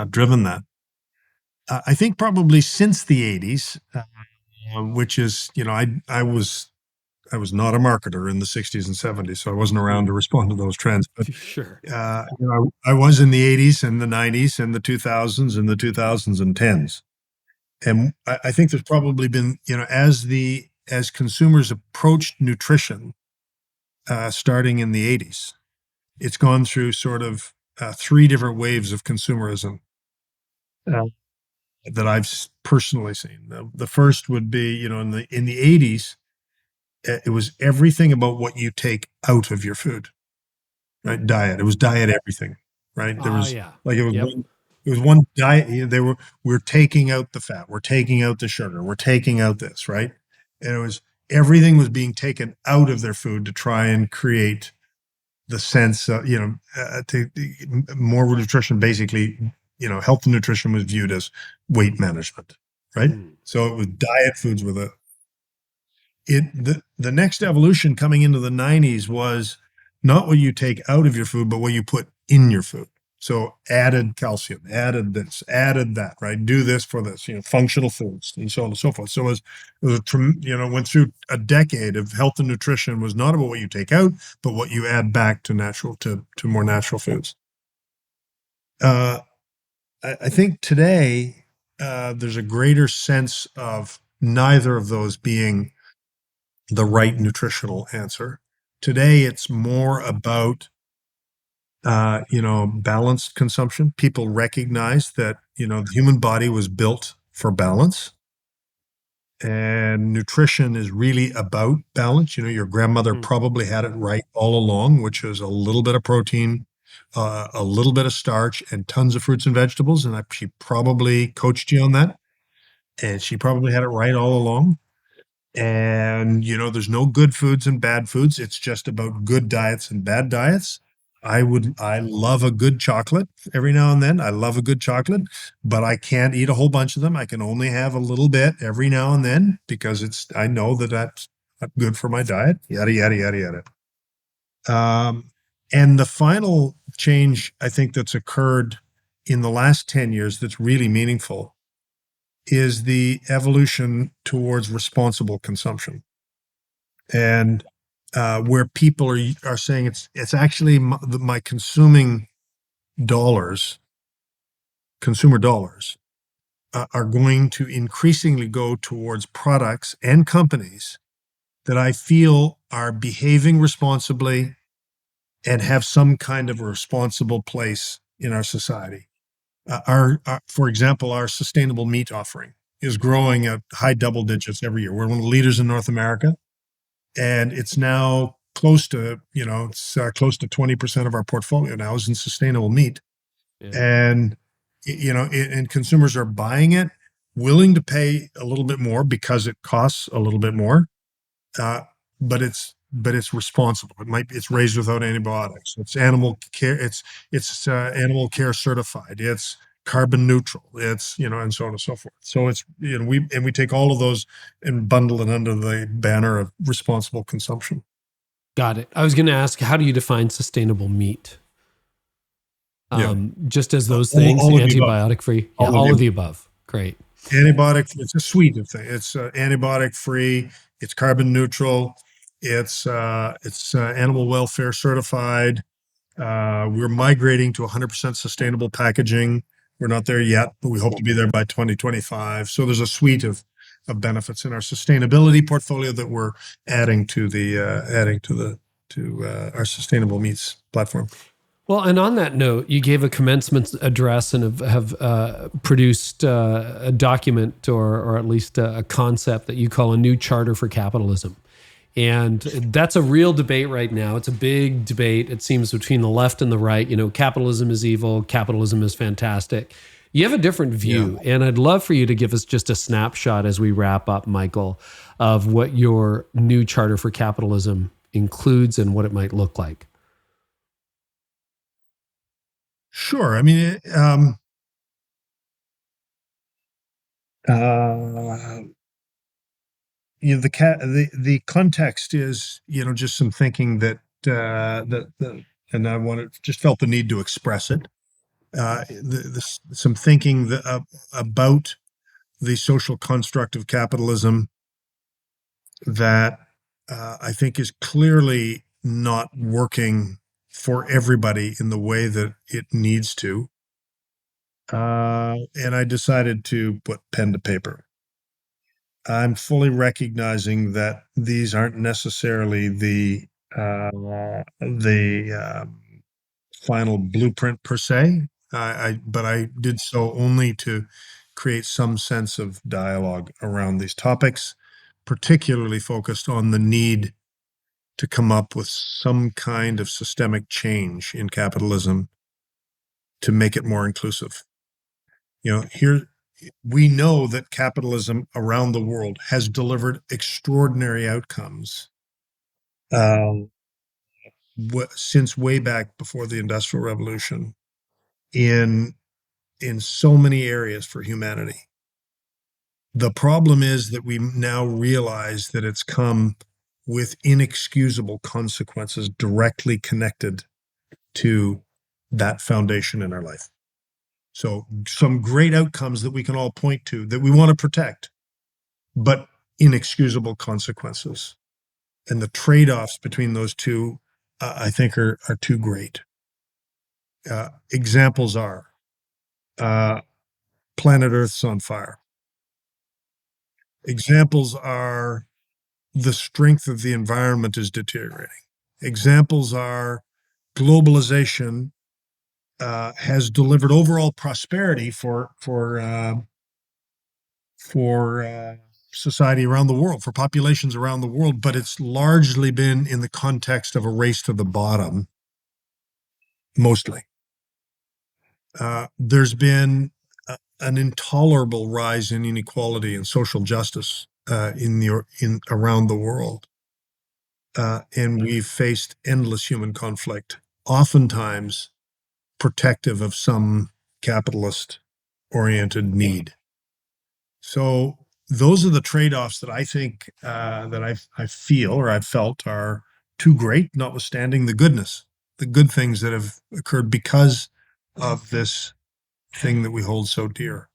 driven that. I think probably since the 80s, which is, I was not a marketer in the 60s and 70s, so I wasn't around to respond to those trends. But Sure. I was in the 80s and the 90s and the 2000s and the 2010s. And I think there's probably been, as consumers approached nutrition starting in the 80s, it's gone through sort of three different waves of consumerism uh, that I've personally seen. The first would be, in the 80s, it was everything about what you take out of your food, right? Diet. It was diet everything, right? There was Yeah. like Yep. it was one diet. We're taking out the fat, we're taking out the sugar, we're taking out this, right? And it was everything was being taken out of their food to try and create the sense, more nutrition. Basically, health and nutrition was viewed as weight management, right? So it was diet foods with the next evolution coming into the 90s was not what you take out of your food, but what you put in your food. So added calcium, added this, added that, right? Do this for this, functional foods and so on and so forth. So it was went through a decade of health and nutrition was not about what you take out, but what you add back to more natural foods. I think today there's a greater sense of neither of those being the right nutritional answer. Today, it's more about, balanced consumption. People recognize that, the human body was built for balance, and nutrition is really about balance. Your grandmother probably had it right all along, which is a little bit of protein, a little bit of starch, and tons of fruits and vegetables. And she probably coached you on that, and she probably had it right all along. And, there's no good foods and bad foods. It's just about good diets and bad diets. I love a good chocolate every now and then. I love a good chocolate, but I can't eat a whole bunch of them. I can only have a little bit every now and then because I know that that's not good for my diet, yada, yada, yada, yada. And the final change I think that's occurred in the last 10 years that's really meaningful is the evolution towards responsible consumption. And where people are saying it's actually my consumer dollars are going to increasingly go towards products and companies that I feel are behaving responsibly and have some kind of a responsible place in our society. For example, our sustainable meat offering is growing at high double digits every year. We're one of the leaders in North America, and it's now close to 20% of our portfolio now is in sustainable meat. Yeah. And and consumers are buying it, willing to pay a little bit more because it costs a little bit more, but it's responsible. It's raised without antibiotics. It's animal care. It's animal care certified. It's carbon neutral. It's and so on and so forth. So it's we take all of those and bundle it under the banner of responsible consumption. Got it. I was going to ask, how do you define sustainable meat? Yeah. Just as those things, all of the antibiotic free. Yeah, all of the above. Great. Antibiotic. It's a suite of things. It's antibiotic free. It's carbon neutral. It's animal welfare certified. We're migrating to 100% sustainable packaging. We're not there yet, but we hope to be there by 2025. So there's a suite of benefits in our sustainability portfolio that we're adding to our sustainable meats platform. Well, and on that note, you gave a commencement address and have produced a document or at least a concept that you call a new charter for capitalism. And that's a real debate right now. It's a big debate, it seems, between the left and the right. Capitalism is evil, capitalism is fantastic. You have a different view. Yeah. And I'd love for you to give us just a snapshot as we wrap up, Michael, of what your new charter for capitalism includes and what it might look like. Sure. I mean, the context is just some thinking that and I just felt the need to express it. Some thinking about the social construct of capitalism that I think is clearly not working for everybody in the way that it needs to. And I decided to put pen to paper. I'm fully recognizing that these aren't necessarily the final blueprint per se. But I did so only to create some sense of dialogue around these topics, particularly focused on the need to come up with some kind of systemic change in capitalism to make it more inclusive. Here we know that capitalism around the world has delivered extraordinary outcomes um, since way back before the Industrial Revolution in so many areas for humanity. The problem is that we now realize that it's come with inexcusable consequences directly connected to that foundation in our life. So some great outcomes that we can all point to that we want to protect, but inexcusable consequences. And the trade-offs between those two, I think, are too great. Examples are planet Earth's on fire. Examples are the strength of the environment is deteriorating. Examples are globalization has delivered overall prosperity for society around the world, for populations around the world, but it's largely been in the context of a race to the bottom, mostly. There's been an intolerable rise in inequality and social justice in around the world, and we've faced endless human conflict, oftentimes protective of some capitalist-oriented need. So those are the trade-offs that I think that I feel or I've felt are too great, notwithstanding the goodness, the good things that have occurred because of this thing that we hold so dear.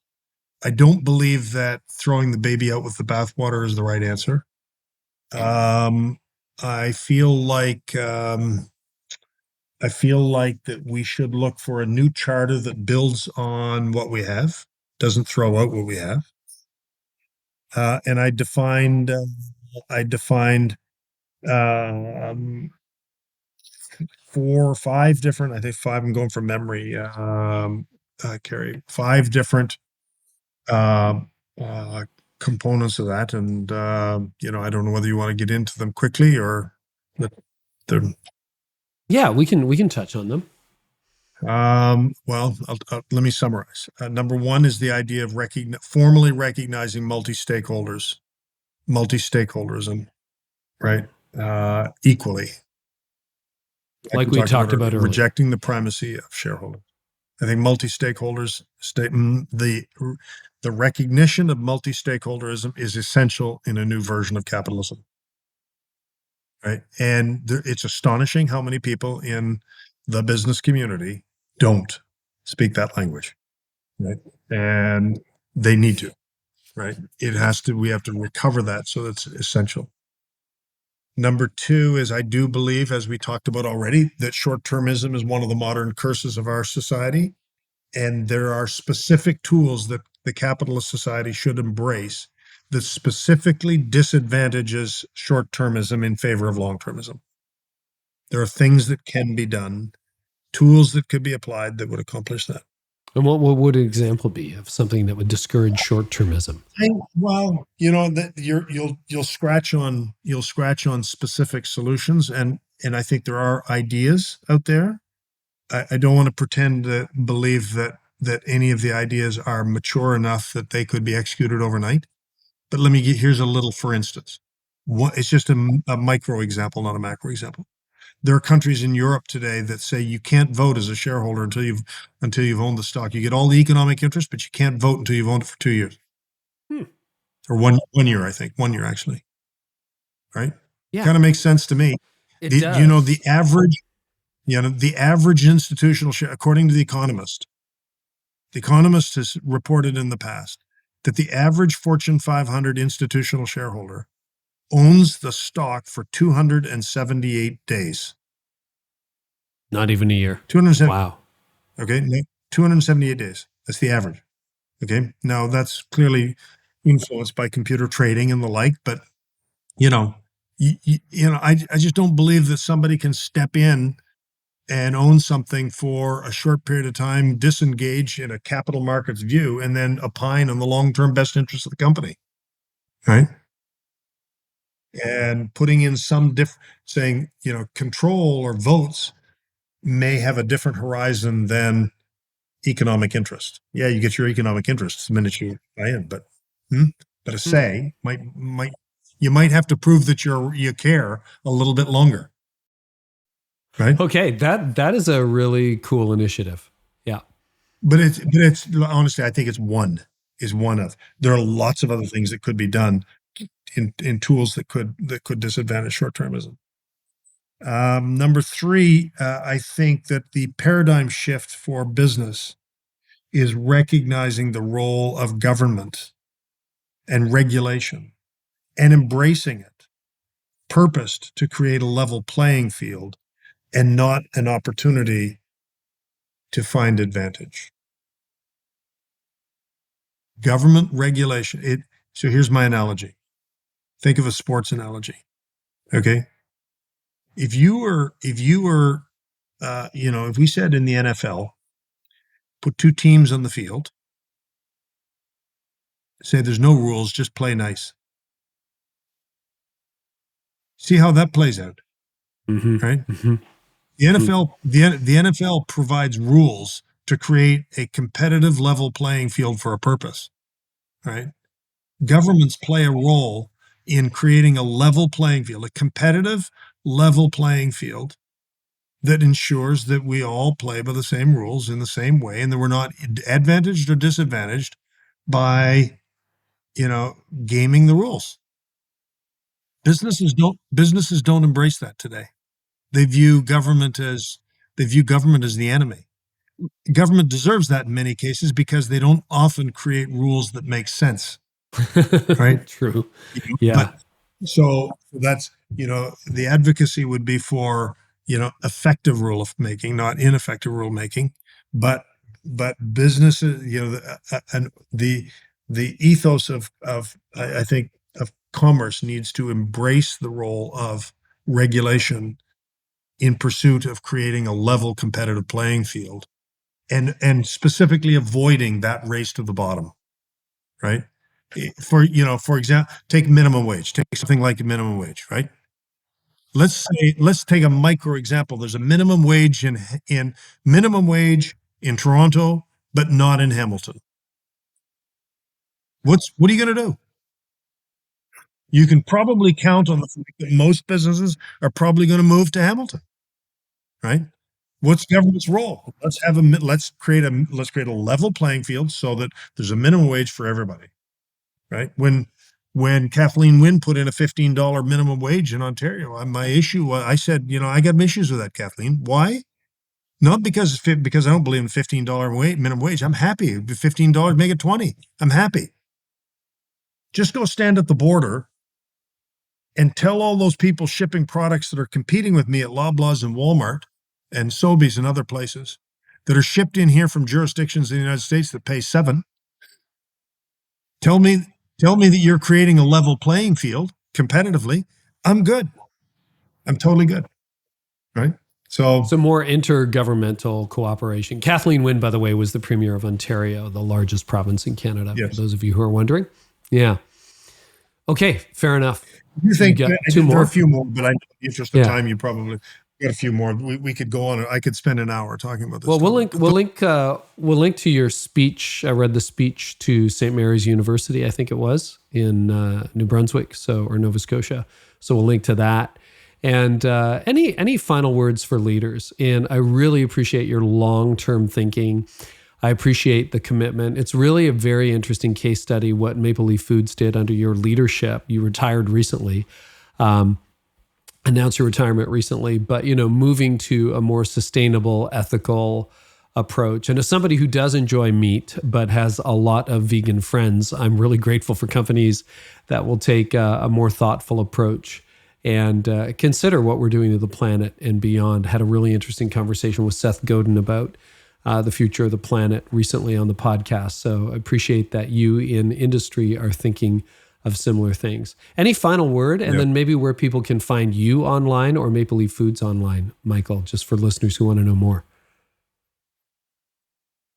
I don't believe that throwing the baby out with the bathwater is the right answer. I feel like that we should look for a new charter that builds on what we have, doesn't throw out what we have. And I defined four or five different, I think five, I'm going from memory, Carey, five different uh, uh, components of that. And, I don't know whether you want to get into them quickly or they're, Yeah, we can touch on them. well, let me summarize. Number one is the idea of formally recognizing multi-stakeholdism, right? Equally. Like we talked about earlier. Rejecting the primacy of shareholders. I think multi-stakeholders the recognition of multi-stakeholderism is essential in a new version of capitalism, right? And it's astonishing how many people in the business community don't speak that language, right? And they need to, right? We have to recover that, so that's essential. Number two is I do believe, as we talked about already, that short-termism is one of the modern curses of our society. And there are specific tools that the capitalist society should embrace that specifically disadvantages short-termism in favor of long-termism. There are things that can be done, tools that could be applied that would accomplish that. And what would an example be of something that would discourage short-termism? Well, that you'll scratch on specific solutions, and I think there are ideas out there. I don't want to pretend to believe that any of the ideas are mature enough that they could be executed overnight. But here's a little, for instance. It's just a micro example, not a macro example. There are countries in Europe today that say you can't vote as a shareholder until you've owned the stock. You get all the economic interest, but you can't vote until you've owned it for 2 years. Or one year, I think. 1 year, actually. Right? Yeah. Kind of makes sense to me. It does. The average institutional share, according to The Economist has reported in the past that the average Fortune 500 institutional shareholder owns the stock for 278 days. Not even a year. 270. Wow. Okay, 278 days. That's the average. Okay, now that's clearly influenced by computer trading and the like, but I just don't believe that somebody can step in and own something for a short period of time, disengage in a capital markets view, and then opine on the long-term best interest of the company, right? And putting in some saying, control or votes may have a different horizon than economic interest. Yeah, you get your economic interests the minute you buy in, but a say you might have to prove that you care a little bit longer. Right. Okay, that is a really cool initiative. Yeah. But it's honestly, I think it's one of. There are lots of other things that could be done in tools that could disadvantage short-termism. Number 3, I think that the paradigm shift for business is recognizing the role of government and regulation and embracing it, purposed to create a level playing field and not an opportunity to find advantage. Government regulation. So here's my analogy. Think of a sports analogy. Okay. If we said in the NFL, put 2 teams on the field, say there's no rules, just play nice. See how that plays out, right? Mm-hmm. The NFL provides rules to create a competitive level playing field for a purpose, right? Governments play a role in creating a level playing field, a competitive level playing field that ensures that we all play by the same rules in the same way, and that we're not advantaged or disadvantaged by, gaming the rules. Businesses don't embrace that today. They view government as the enemy. Government deserves that in many cases because they don't often create rules that make sense. Right? True. Yeah. So that's, the advocacy would be for, effective rule making, not ineffective rule making, but businesses, and the ethos of I think of commerce needs to embrace the role of regulation in pursuit of creating a level competitive playing field and specifically avoiding that race to the bottom, right? For example, take minimum wage, take something like a minimum wage, right? Let's take a micro example. There's a minimum wage in Toronto, but not in Hamilton. What are you going to do? You can probably count on the fact that most businesses are probably going to move to Hamilton, right? What's government's role? Let's create a level playing field so that there's a minimum wage for everybody, right? When Kathleen Wynne put in a $15 minimum wage in Ontario, I said, I got issues with that, Kathleen. Why? Not because I don't believe in $15 minimum wage. I'm happy. $15, make it 20. I'm happy. Just go stand at the border and tell all those people shipping products that are competing with me at Loblaws and Walmart and Sobeys and other places that are shipped in here from jurisdictions in the United States that pay $7. Tell me that you're creating a level playing field competitively. I'm good. I'm totally good. Right? So more intergovernmental cooperation. Kathleen Wynne, by the way, was the Premier of Ontario, the largest province in Canada, yes. For those of you who are wondering. Yeah. Okay, fair enough. You think there are a few more, but I know in the interest of time, you probably got a few more. We could go on. I could spend an hour talking about this. Well, we'll link to your speech. I read the speech to St. Mary's University, I think it was, in New Brunswick, or Nova Scotia. So we'll link to that. And any final words for leaders? And I really appreciate your long-term thinking. I appreciate the commitment. It's really a very interesting case study what Maple Leaf Foods did under your leadership. You retired recently, announced your retirement recently, but moving to a more sustainable, ethical, approach. And as somebody who does enjoy meat, but has a lot of vegan friends, I'm really grateful for companies that will take a more thoughtful approach and consider what we're doing to the planet and beyond. Had a really interesting conversation with Seth Godin about the future of the planet recently on the podcast. So I appreciate that you in industry are thinking of similar things. Any final word? And then maybe where people can find you online or Maple Leaf Foods online, Michael, just for listeners who want to know more.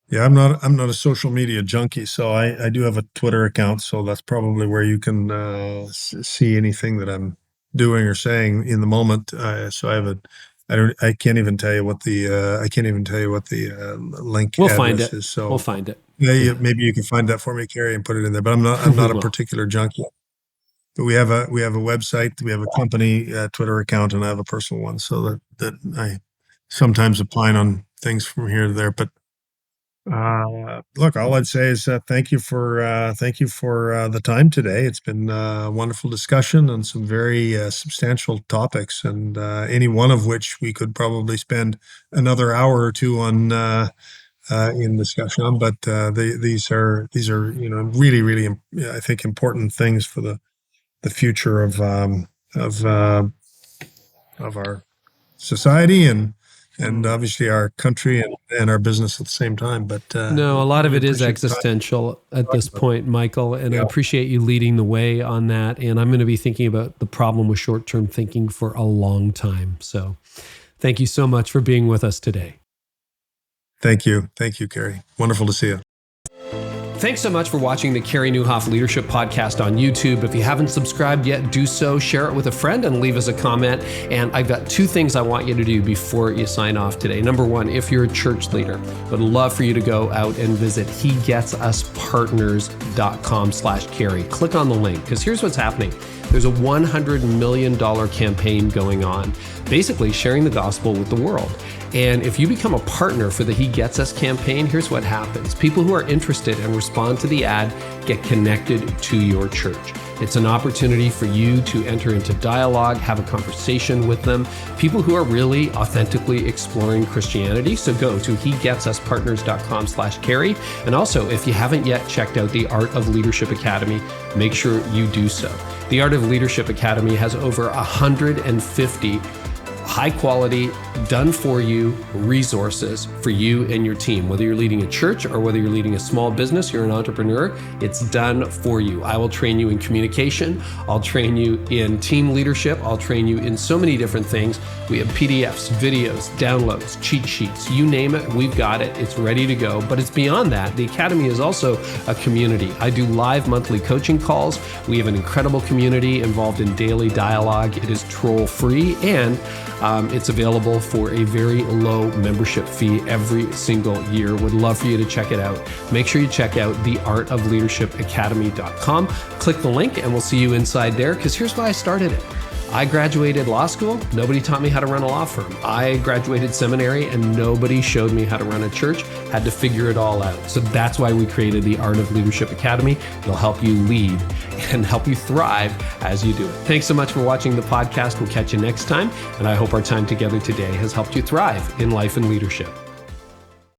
Yeah, I'm not a social media junkie, so I do have a Twitter account, so that's probably where you can see anything that I'm doing or saying in the moment. So I can't even tell you what the link address is. So we'll find it. Yeah, maybe you can find that for me, Carey, and put it in there. But I'm not a particular junkie. But we have a website, we have a company Twitter account, and I have a personal one, so that I sometimes opine on things from here to there. But look, all I'd say is thank you for the time today. It's been a wonderful discussion on some very substantial topics, and any one of which we could probably spend another hour or two on in discussion on. But these are really, really I think important things for the future of our society and obviously our country and our business at the same time. But no, a lot of it is existential at this point, Michael, and I appreciate you leading the way on that. And I'm going to be thinking about the problem with short-term thinking for a long time. So thank you so much for being with us today. Thank you, Carey. Wonderful to see you. Thanks so much for watching the Carey Nieuwhof Leadership Podcast on YouTube. If you haven't subscribed yet, do so. Share it with a friend and leave us a comment. And I've got 2 things I want you to do before you sign off today. Number 1, if you're a church leader, would love for you to go out and visit hegetsuspartners.com/Carey. Click on the link, because here's what's happening. There's a $100 million campaign going on, basically sharing the gospel with the world. And if you become a partner for the He Gets Us campaign, here's what happens. People who are interested and respond to the ad get connected to your church. It's an opportunity for you to enter into dialogue, have a conversation with them, people who are really authentically exploring Christianity. So go to hegetsuspartners.com/Carey. And also, if you haven't yet checked out the Art of Leadership Academy, make sure you do so. The Art of Leadership Academy has over 150 high-quality, done-for-you resources for you and your team. Whether you're leading a church or whether you're leading a small business, you're an entrepreneur, it's done for you. I will train you in communication. I'll train you in team leadership. I'll train you in so many different things. We have PDFs, videos, downloads, cheat sheets, you name it, we've got it. It's ready to go. But it's beyond that. The Academy is also a community. I do live monthly coaching calls. We have an incredible community involved in daily dialogue. It is troll-free, and it's available for a very low membership fee every single year. Would love for you to check it out. Make sure you check out theartofleadershipacademy.com. Click the link and we'll see you inside there, because here's why I started it. I graduated law school. Nobody taught me how to run a law firm. I graduated seminary and nobody showed me how to run a church. Had to figure it all out. So that's why we created the Art of Leadership Academy. It'll help you lead and help you thrive as you do it. Thanks so much for watching the podcast. We'll catch you next time. And I hope our time together today has helped you thrive in life and leadership.